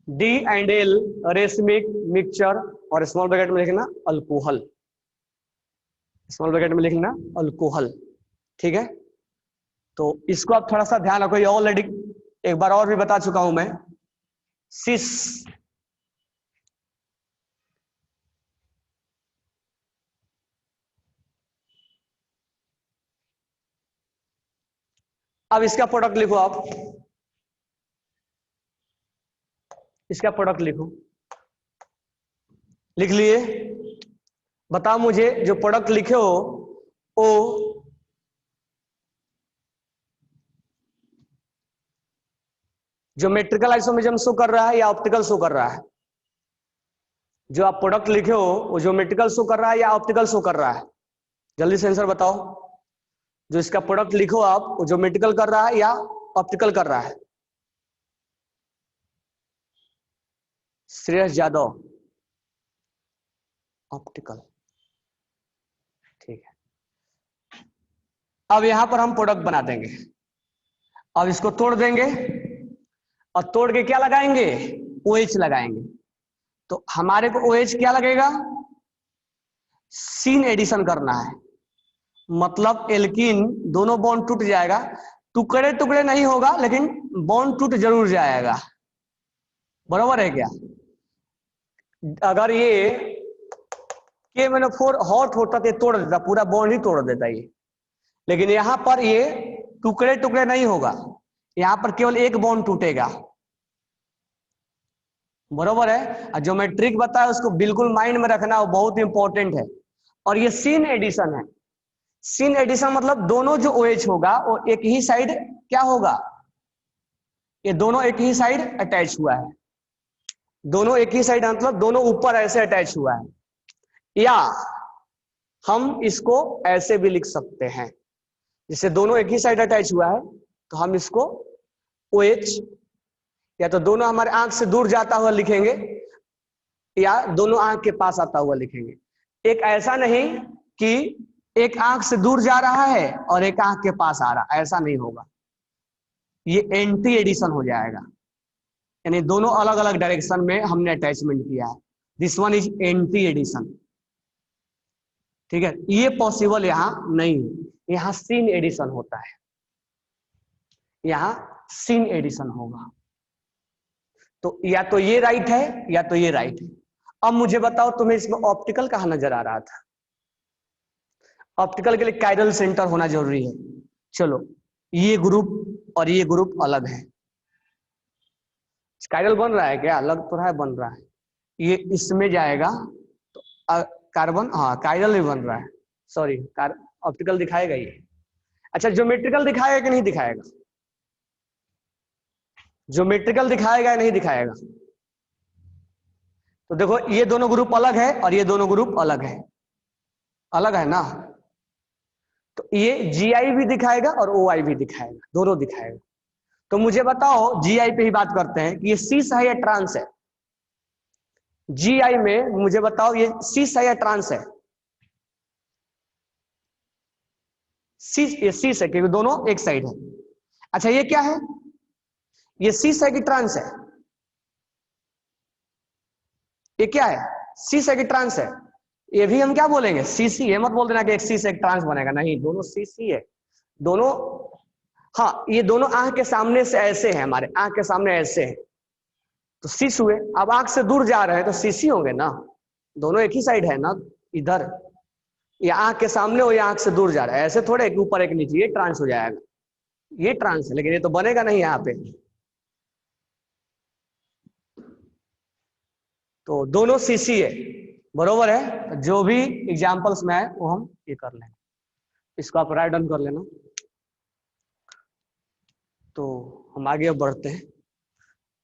D and L racemic mixture, और small bracket में लिखना alcohol, small bracket में लिखना अल्कोहल। ठीक है, तो इसको आप थोड़ा सा ध्यान रखो, ये ऑलरेडी एक बार और भी बता चुका हूं मैं। सिस अब इसका प्रोडक्ट लिखो, आप इसका प्रोडक्ट लिख लिए। बताओ मुझे जो प्रोडक्ट लिखे हो वो ज्योमेट्रिकल आइसोमेरिज्म शो कर रहा है या ऑप्टिकल शो कर रहा है? जो आप प्रोडक्ट लिखे हो वो ज्योमेट्रिकल शो कर रहा है या ऑप्टिकल शो कर रहा है? जल्दी से आंसर बताओ। जो इसका प्रोडक्ट लिखो आप वो ज्योमेट्रिकल कर रहा है या ऑप्टिकल कर रहा है? श्रेयस यादव, ऑप्टिकल। ठीक है, अब यहां पर हम प्रोडक्ट बना देंगे। अब इसको तोड़ देंगे और तोड़ के क्या लगाएंगे, OH लगाएंगे। तो हमारे को OH क्या लगेगा, सीन एडिशन करना है, मतलब एल्कीन दोनों बॉन्ड टूट जाएगा, टुकड़े टुकड़े नहीं होगा लेकिन बॉन्ड टूट जरूर जाएगा। बराबर है क्या? अगर ये KMnO4 हॉट होता तो तोड़ देता, पूरा बॉन्ड ही तोड़ देता ये, लेकिन यहां पर ये टुकड़े टुकड़े नहीं होगा, यहां पर केवल एक बॉन्ड टूटेगा। बरोबर है? और ज्योमेट्रिक बताया उसको बिल्कुल माइंड में रखना, वो बहुत इंपॉर्टेंट है। और ये सीन एडिशन है। सीन एडिशन मतलब दोनों जो OH होगा वो एक ही साइड क्या होगा, ये दोनों एक ही साइड अटैच हुआ है, दोनों एक ही साइड मतलब दोनों ऊपर ऐसे अटैच हुआ है। या हम इसको ऐसे भी लिख सकते हैं, जिससे दोनों एक ही साइड अटैच हुआ है तो हम इसको OH या तो दोनों हमारे आंख से दूर जाता हुआ लिखेंगे या दोनों आंख के पास आता हुआ लिखेंगे। एक ऐसा नहीं कि एक आंख से दूर जा रहा है और एक आंख के पास आ रहा, ऐसा नहीं होगा, ये एंटी एडिशन हो जाएगा, यानी दोनों अलग अलग डायरेक्शन में हमने अटैचमेंट किया है। This one is anti addition. ठीक है, ये पॉसिबल यहां नहीं है, यहां सीन एडिशन होता है, यहां सीन एडिशन होगा। तो या तो ये राइट है या तो ये राइट है। अब मुझे बताओ तुम्हें इसमें ऑप्टिकल कहां नजर आ रहा था? ऑप्टिकल के लिए कायरल सेंटर होना जरूरी है। चलो, ये ग्रुप और ये ग्रुप अलग है, कायरल बन रहा है क्या? लग तो रहा है बन रहा है। ये इसमें जाएगा तो कार्बन, हाँ कायरल भी बन रहा है, सॉरी ऑप्टिकल दिखाएगा ये। अच्छा ज्योमेट्रिकल दिखाएगा कि नहीं दिखाएगा? ज्योमेट्रिकल दिखाएगा या नहीं दिखाएगा? तो देखो ये दोनों ग्रुप अलग है और ये दोनों ग्रुप अलग है ना। तो ये जीआई भी दिखाएगा और ओआई भी दिखाएगा, दोनों दिखाएगा। तो मुझे बताओ जीआई पे ही बात करते हैं कि ये सीस है या ट्रांस है। जीआई में मुझे बताओ ये सीस है या ट्रांस है? सीस, ये सीस है क्योंकि दोनों एक साइड है। अच्छा ये क्या है, ये सीस है कि ट्रांस है? ये क्या है, सीस है कि ट्रांस है? ये भी हम क्या बोलेंगे, सीसी। ये मत बोल देना कि एक सी से एक ट्रांस बनेगा, नहीं दोनों सीसी है दोनों। हाँ ये दोनों आंख के सामने से ऐसे हैं, हमारे आंख के सामने ऐसे हैं तो सीस हुए। अब आंख से दूर जा रहे हैं तो सीसी होंगे ना, दोनों एक ही साइड है ना इधर। ये आंख के सामने हो या आंख से दूर जा रहा है, ऐसे थोड़े एक ऊपर एक नीचे, ये ट्रांस हो जाएगा, ये ट्रांस है, लेकिन ये तो बनेगा नहीं यहाँ पे। तो दोनों सीसी है, बरोबर है। जो भी एग्जाम्पल्स में है वो हम ये कर लेंगे, इसको आप राइट डाउन कर लेना। तो हम आगे बढ़ते हैं।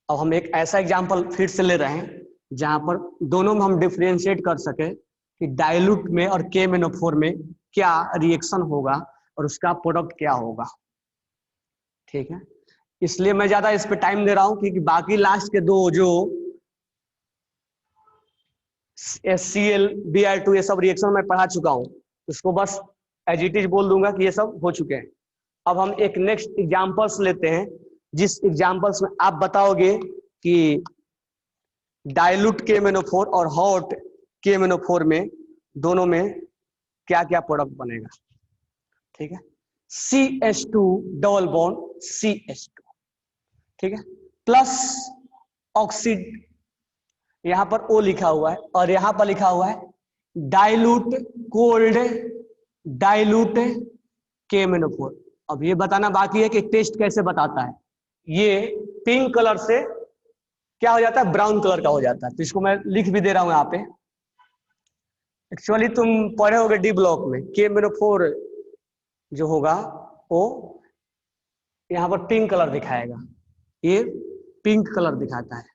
अब हम एक ऐसा एग्जाम्पल फिर से ले रहे हैं जहां पर दोनों में हम डिफ्रेंशिएट कर सके कि डाइल्यूट में और KMnO4 में क्या रिएक्शन होगा और उसका प्रोडक्ट क्या होगा। ठीक है, इसलिए मैं ज्यादा इस पे टाइम दे रहा हूं क्योंकि बाकी लास्ट के दो जो HCl Br2 ये सब रिएक्शन मैं पढ़ा चुका हूं, उसको बस एज इट इज बोल दूंगा कि ये सब हो चुके हैं। अब हम एक नेक्स्ट एग्जाम्पल्स लेते हैं, जिस एग्जाम्पल्स में आप बताओगे कि डाइल्यूट KMnO4 और हॉट KMnO4 में दोनों में क्या क्या प्रोडक्ट बनेगा। ठीक है, CH2 डबल बॉन्ड CH2, ठीक है, प्लस ऑक्सीड, यहां पर O लिखा हुआ है और यहां पर लिखा हुआ है डाइल्यूट कोल्ड डाइल्यूट KMnO4। अब ये बताना बाकी है कि टेस्ट कैसे बताता है। ये पिंक कलर से क्या हो जाता है, ब्राउन कलर का हो जाता है। तो इसको मैं लिख भी दे रहा हूं यहाँ पे। एक्चुअली तुम पढ़े होगे डी ब्लॉक में, KMnO4 जो होगा वो यहाँ पर पिंक कलर दिखाएगा, ये पिंक कलर दिखाता है।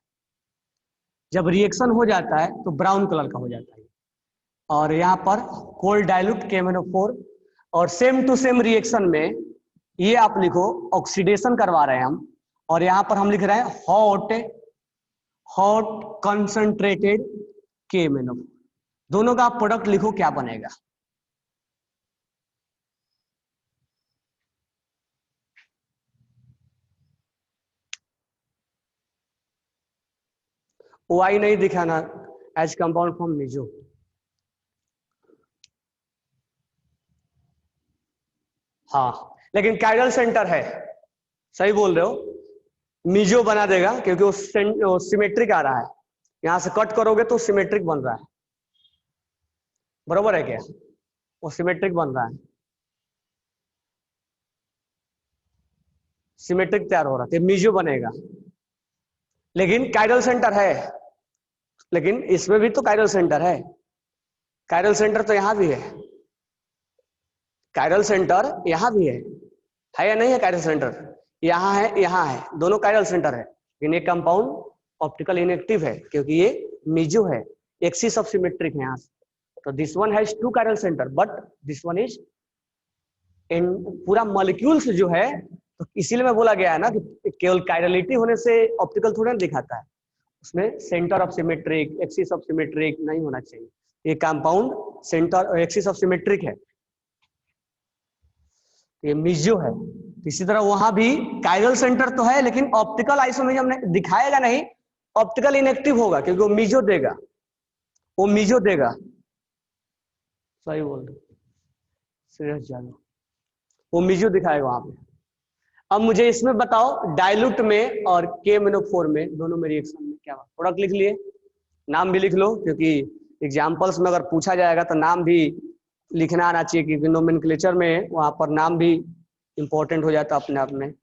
जब रिएक्शन हो जाता है तो ब्राउन कलर का हो जाता है। और यहाँ पर कोल्ड डाइल्यूट KMnO4 और सेम टू सेम रिएक्शन में ये आप लिखो ऑक्सीडेशन करवा रहे हैं हम, और यहाँ पर हम लिख रहे हैं हॉट कंसंट्रेटेड KMnO4। दोनों का आप प्रोडक्ट लिखो क्या बनेगा। OI नहीं दिखाना, एज कंपाउंड फॉर्म मिजो। हाँ लेकिन कायरल सेंटर है, सही बोल रहे हो, मिजो बना देगा क्योंकि वो सिमेट्रिक आ रहा है। यहां से कट करोगे तो सिमेट्रिक बन रहा है, बरोबर है क्या, वो सिमेट्रिक बन रहा है, सिमेट्रिक तैयार हो रहा है, तो मिजो बनेगा। लेकिन कायरल सेंटर है, लेकिन इसमें भी तो कायरल सेंटर है, कायरल सेंटर तो यहां भी है, कायरल सेंटर यहां भी है या नहीं है? कायरल सेंटर यहाँ है, यहाँ है, दोनों कायरल सेंटर है, लेकिन ये कंपाउंड ऑप्टिकल इनएक्टिव है क्योंकि ये मिजो है, एक्सिस ऑफ सिमेट्रिक है यहाँ से। तो this one has two chiral centre but this one is in पूरा मॉलिक्यूल्स जो है। तो इसीलिए मैं बोला गया है ना कि केवल कायरलिटी होने से ऑप्टिकल थोड़ा दिखाता है, उसमें centre of symmetric axis of symmetric नहीं होना चाहिए। ये compound centre axis of symmetric है, ये मिजो है। इसी तरह वहां भी कायरल सेंटर तो है लेकिन ऑप्टिकल आइसोमेरिज्म दिखाएगा नहीं, ऑप्टिकल इनएक्टिव होगा क्योंकि वो मिजो देगा, वो मिजो देगा। सही बोल रहे श्रेयस जानो, वो मिजो दिखाएगा वहां पे। अब मुझे इसमें बताओ डाइल्यूट में और KMnO4 में दोनों में रिएक्शन में क्या प्रोडक्ट लिख लिए, नाम भी लिख लो क्योंकि एग्जाम्पल्स में अगर पूछा जाएगा तो नाम भी लिखना आना चाहिए क्योंकि नोमेनक्लेचर में वहां पर नाम भी इंपॉर्टेंट हो जाता अपने आप में।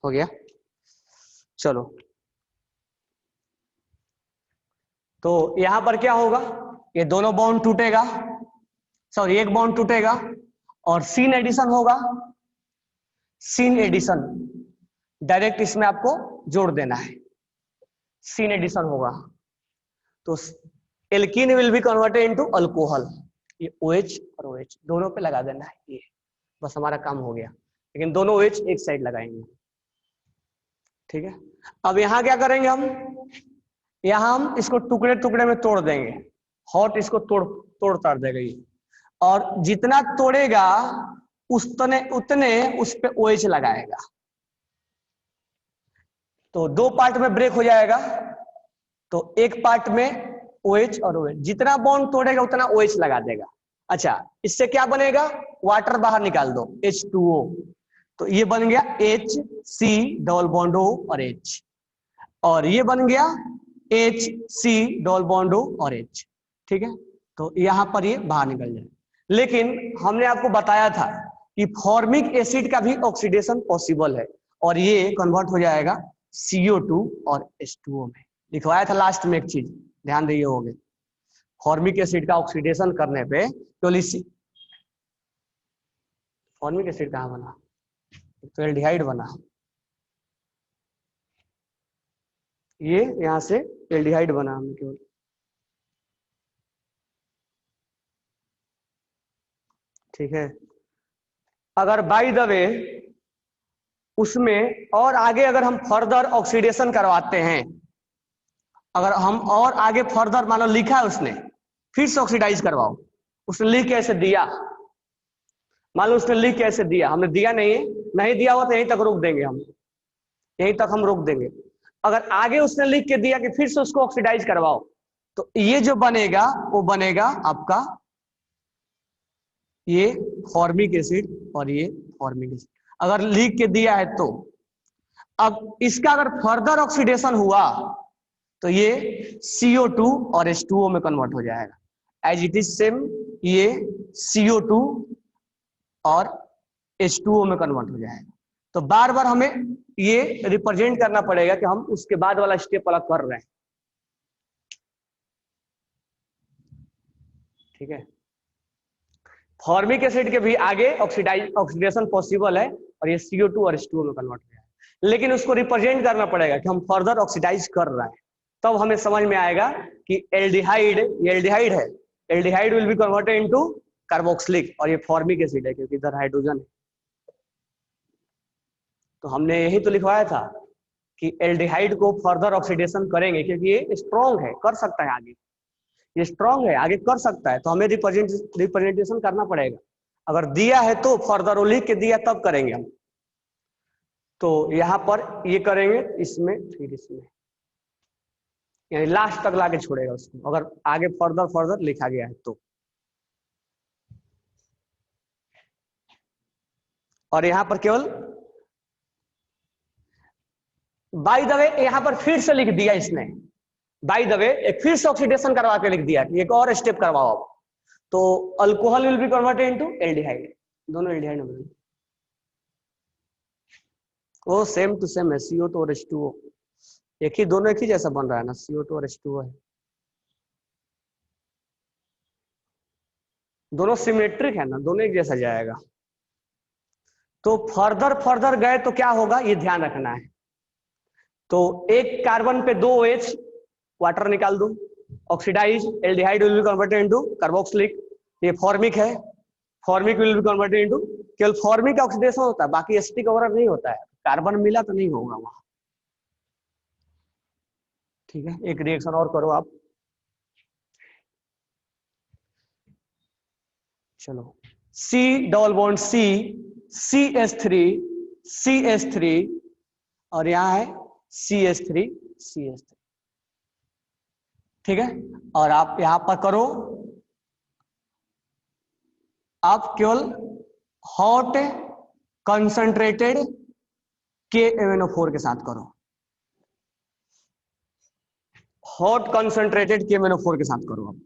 हो गया। चलो, तो यहां पर क्या होगा, ये दोनों बॉन्ड टूटेगा, सॉरी एक बॉन्ड टूटेगा और सीन एडिशन होगा। सीन एडिशन डायरेक्ट इसमें आपको जोड़ देना है, सीन एडिशन होगा तो alkene will be converted into alcohol. ये OH और OH दोनों पे लगा देना है, ये बस हमारा काम हो गया। लेकिन दोनों OH एक साइड लगाएंगे, ठीक है। अब यहाँ क्या करेंगे हम, यहाँ हम इसको टुकड़े टुकड़े में तोड़ देंगे, हॉट इसको तोड़ ताड़ देगा ये, और जितना तोड़ेगा उतने उतने उस पे OH लगाएगा, तो दो पार्ट में ब्रेक हो जाएगा। तो एक पार्ट में OH और OH, जितना बॉन्ड तोड़ेगा उतना OH लगा देगा। अच्छा, इससे क्या बनेगा, वाटर बाहर निकाल दो, H2O, तो ये बन गया HC डबल बॉन्ड O और H, और ये बन गया HC डबल बॉन्ड O और H, ठीक है। तो यहां पर ये बाहर निकल जाए। लेकिन हमने आपको बताया था कि फॉर्मिक एसिड का भी ऑक्सीडेशन पॉसिबल है, और ये कन्वर्ट हो जाएगा CO2 और H2O में। लिखवाया था लास्ट में एक चीज, ध्यान दिए होंगे, फॉर्मिक एसिड का ऑक्सीडेशन करने पे केवल फॉर्मिक एसिड कहाँ बना, तो एल्डिहाइड बना, ये यहां से एल्डिहाइड बना हमने केवल, ठीक है। अगर बाय द वे उसमें और आगे अगर हम फर्दर ऑक्सीडेशन करवाते हैं, अगर हम और आगे फर्दर मान लो लिखा है उसने, फिर से ऑक्सीडाइज करवाओ, उसने लिख कैसे दिया, मान लो उसने लिख कैसे दिया, हमने दिया नहीं है, नहीं दिया हुआ तो यहीं तक रोक देंगे हम, यहीं तक हम रोक देंगे। अगर आगे उसने लिख के दिया कि फिर से उसको ऑक्सीडाइज करवाओ, तो ये जो बनेगा वो बनेगा आपका ये फॉर्मिक एसिड और ये फॉर्मिक एसिड, अगर लिख के दिया है तो। अब इसका अगर फर्दर ऑक्सीडेशन हुआ तो ये CO2 और H2O में कन्वर्ट हो जाएगा, एज इट इज सेम, ये CO2 और H2O में कन्वर्ट हो जाएगा। तो बार बार हमें ये रिप्रेजेंट करना पड़ेगा कि हम उसके बाद वाला स्टेप अलग कर रहे हैं, ठीक है। फॉर्मिक एसिड के भी आगे ऑक्सीडेशन पॉसिबल है, और ये CO2 और H2O में कन्वर्ट हो जाएगा, लेकिन उसको रिप्रेजेंट करना पड़ेगा कि हम फर्दर ऑक्सीडाइज कर रहे हैं, तब हमें समझ में आएगा कि एल्डिहाइड, ये एल्डिहाइड है, aldehyde will be converted into carboxylic, और ये फॉर्मिक एसिड है क्योंकि इधर हाइड्रोजन है। तो हमने यही तो लिखवाया था कि एल्डिहाइड को फर्दर ऑक्सीडेशन करेंगे क्योंकि ये स्ट्रॉन्ग है, कर सकता है आगे, ये स्ट्रॉन्ग है आगे कर सकता है, तो हमें रिप्रेजेंटेशन करना पड़ेगा। अगर दिया है तो फर्दर, वो लिख के दिया तब करेंगे हम, तो यहां पर ये करेंगे इसमें, फिर इसमें, यानी लास्ट तक लाके छोड़ेगा उसको, अगर आगे फर्दर लिखा गया है तो। और यहां पर केवल बाय द वे यहां पर फिर से लिख दिया इसने, बाय द वे एक फिर से ऑक्सीडेशन करवा के लिख दिया कि एक और स्टेप करवाओ आप, तो alcohol will be converted into aldehyde, दोनों एल्डिहाइड में, वो सेम टू सेम है, CO2 और H2O एक ही, दोनों एक ही जैसा बन रहा है ना, CO2 और H2O है, दोनों सिमेट्रिक है ना, दोनों एक जैसा जाएगा। तो फर्दर गए तो क्या होगा ये ध्यान रखना है। तो एक कार्बन पे 2 OH, वाटर निकाल दो, oxidise, aldehyde will be converted into carboxylic, ये फॉर्मिक है, formic will be converted into, केवल फॉर्मिक ऑक्सीडेशन होता है, बाकी एसिटिक वगैरह नहीं होता है, कार्बन मिला तो नहीं होगा वहां, ठीक है। एक रिएक्शन और करो आप, चलो, C double bond C, CH3, CH3, और यहां है CH3, CH3, ठीक है। और आप यहां पर करो, आप केवल हॉट कंसंट्रेटेड KMnO4 के साथ करो, हॉट कंसंट्रेटेड KMnO4 के साथ करो आप,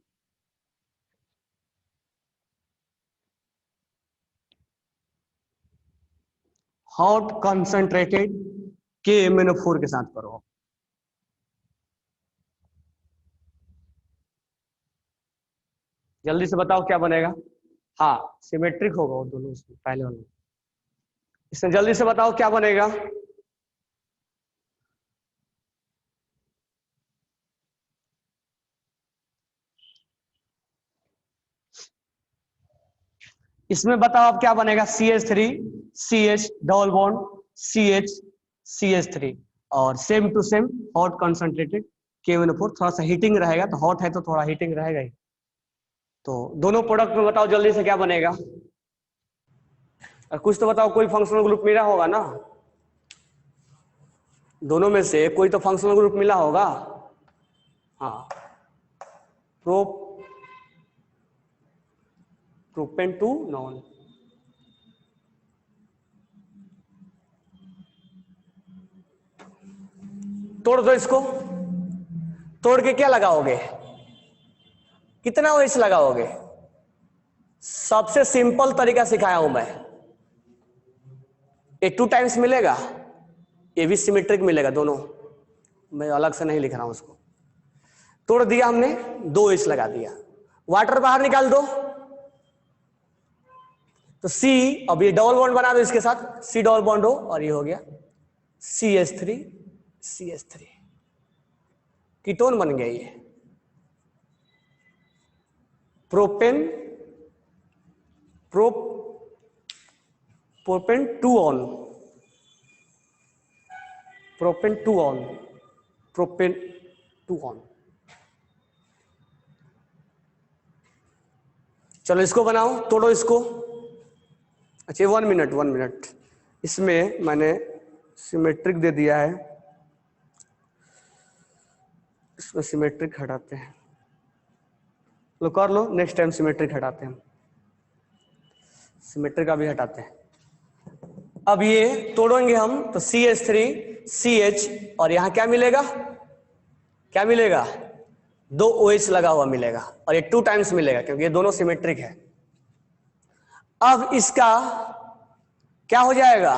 हॉट कंसंट्रेटेड KMnO4 के साथ करो। जल्दी से बताओ क्या बनेगा। हाँ सिमेट्रिक होगा वो दोनों, इसमें पहले वाले। इसमें जल्दी से बताओ क्या बनेगा। इसमें बताओ अब क्या बनेगा। CH3 CH double bond CH CH3 और same to same hot concentrated KMnO4। थोड़ा सा हीटिंग रहेगा, तो हॉट है तो थोड़ा हीटिंग रहेगा ही। तो दोनों प्रोडक्ट में बताओ जल्दी से क्या बनेगा। और कुछ तो बताओ, कोई फंक्शनल ग्रुप मिला होगा ना, दोनों में से कोई तो फंक्शनल ग्रुप मिला होगा। हाँ प्रोपेन 2 नॉन। तोड़ दो इसको, तोड़ के क्या लगाओगे, कितना OH लगाओगे। सबसे सिंपल तरीका सिखाया हूं मैं। ये 2 टाइम्स मिलेगा, ये भी सिमेट्रिक मिलेगा दोनों, मैं अलग से नहीं लिख रहा हूं उसको। तोड़ दिया हमने, 2 OH लगा दिया, वाटर बाहर निकाल दो तो C, अब ये डबल बॉन्ड बना दो इसके साथ, C डबल बॉन्ड हो और ये हो गया CH3 CH3, कीटोन बन गया ये। Propane 2 on, propane 2 on, propane 2 on. चलो इसको बनाओ, तोड़ो इसको। अच्छा 1 मिनट, इसमें मैंने सिमेट्रिक दे दिया है, इसमें सिमेट्रिक हटाते हैं। लो कर लो, नेक्स्ट टाइम सिमेट्रिक हटाते हैं, सिमेट्रिक का भी हटाते हैं। अब ये तोड़ेंगे हम तो CH3 CH और यहां क्या मिलेगा, क्या मिलेगा, 2 OH लगा हुआ मिलेगा और ये 2 टाइम्स मिलेगा क्योंकि ये दोनों सिमेट्रिक है। अब इसका क्या हो जाएगा।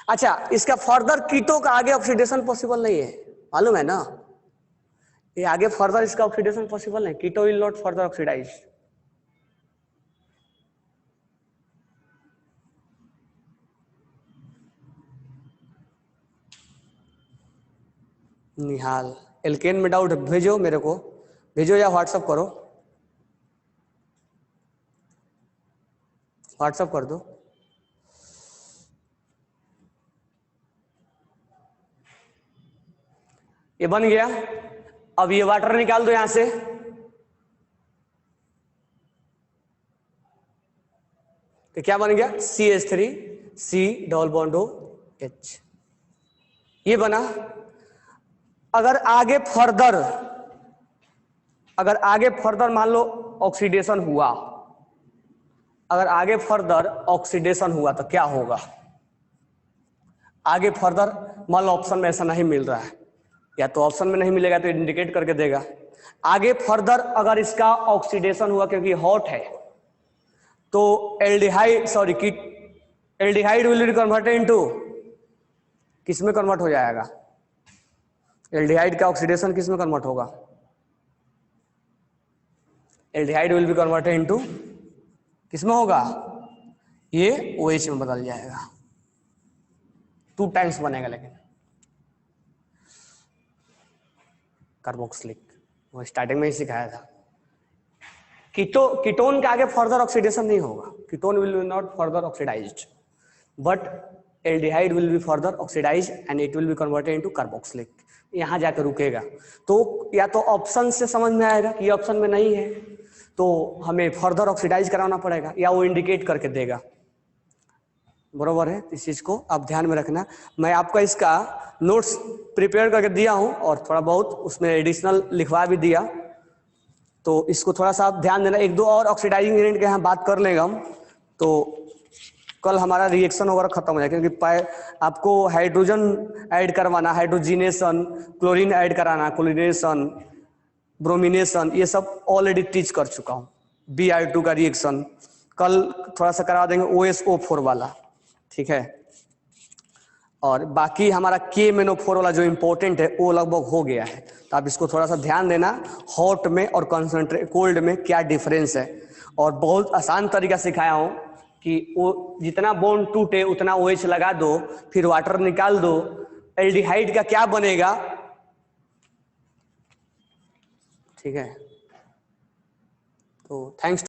अच्छा इसका फर्दर कीटो का आगे ऑक्सीडेशन पॉसिबल नहीं है, मालूम है ना, ये आगे फर्दर इसका ऑक्सीडेशन पॉसिबल नहीं, keto will not further oxidise. Nihal alkane में डाउट भेजो मेरे को, भेजो या व्हाट्सएप करो, व्हाट्सएप कर दो। ये बन गया, अब ये वाटर निकाल दो यहां से, तो क्या बन गया CH3 C double bond OH, ये बना। अगर आगे फर्दर मान लो ऑक्सीडेशन हुआ, अगर आगे फर्दर ऑक्सीडेशन हुआ तो क्या होगा। आगे फर्दर मान लो ऑप्शन में ऐसा नहीं मिल रहा है, या तो ऑप्शन में नहीं मिलेगा तो इंडिकेट करके देगा। आगे फर्दर अगर इसका ऑक्सीडेशन हुआ क्योंकि हॉट है तो aldehyde will be converted into, किस में कन्वर्ट हो जाएगा, एल्डिहाइड का ऑक्सीडेशन किस में कन्वर्ट होगा, aldehyde will be converted into किस में होगा, ये OH में बदल जाएगा, 2 टाइम्स बनेगा। लेकिन कार्बोक्सिलिक वो स्टार्टिंग में ही सिखाया था। कीटोन के आगे फर्दर ऑक्सीडेशन नहीं होगा, ketone will be not further oxidised, but aldehyde will be further oxidised and it will be converted into carboxylic, यहां जाकर रुकेगा। तो या तो ऑप्शन से समझ में आएगा कि ऑप्शन में नहीं है तो हमें फर्दर ऑक्सीडाइज कराना पड़ेगा, या वो इंडिकेट करके देगा। बरोबर है, इस चीज को आप ध्यान में रखना। मैं आपका इसका नोट्स प्रिपेयर करके दिया हूं और थोड़ा बहुत उसमें एडिशनल लिखवा भी दिया, तो इसको थोड़ा सा आप ध्यान देना। 1-2 और ऑक्सीडाइजिंग एजेंट के यहाँ बात कर लेंगे हम, तो कल हमारा रिएक्शन वगैरह खत्म हो जाए, क्योंकि आपको हाइड्रोजन ऐड करवाना, हाइड्रोजिनेशन, क्लोरीन ऐड कराना, क्लोरीनेशन, ब्रोमिनेशन, ये सब ऑलरेडी टीच कर चुका हूँ। Br2 का रिएक्शन कल थोड़ा सा करा देंगे, OSO4 वाला, ठीक है। और बाकी हमारा KMnO4 वाला जो इम्पोर्टेंट है वो लगभग हो गया है। तो आप इसको थोड़ा सा ध्यान देना, हॉट में और कंसंट्रेट कोल्ड में क्या डिफरेंस है। और बहुत आसान तरीका सिखाया हूँ कि वो जितना बॉन्ड टूटे उतना OH लगा दो, फिर वाटर निकाल दो, एल्डिहाइड का क्या बनेगा, ठीक है। तो थैंक्स।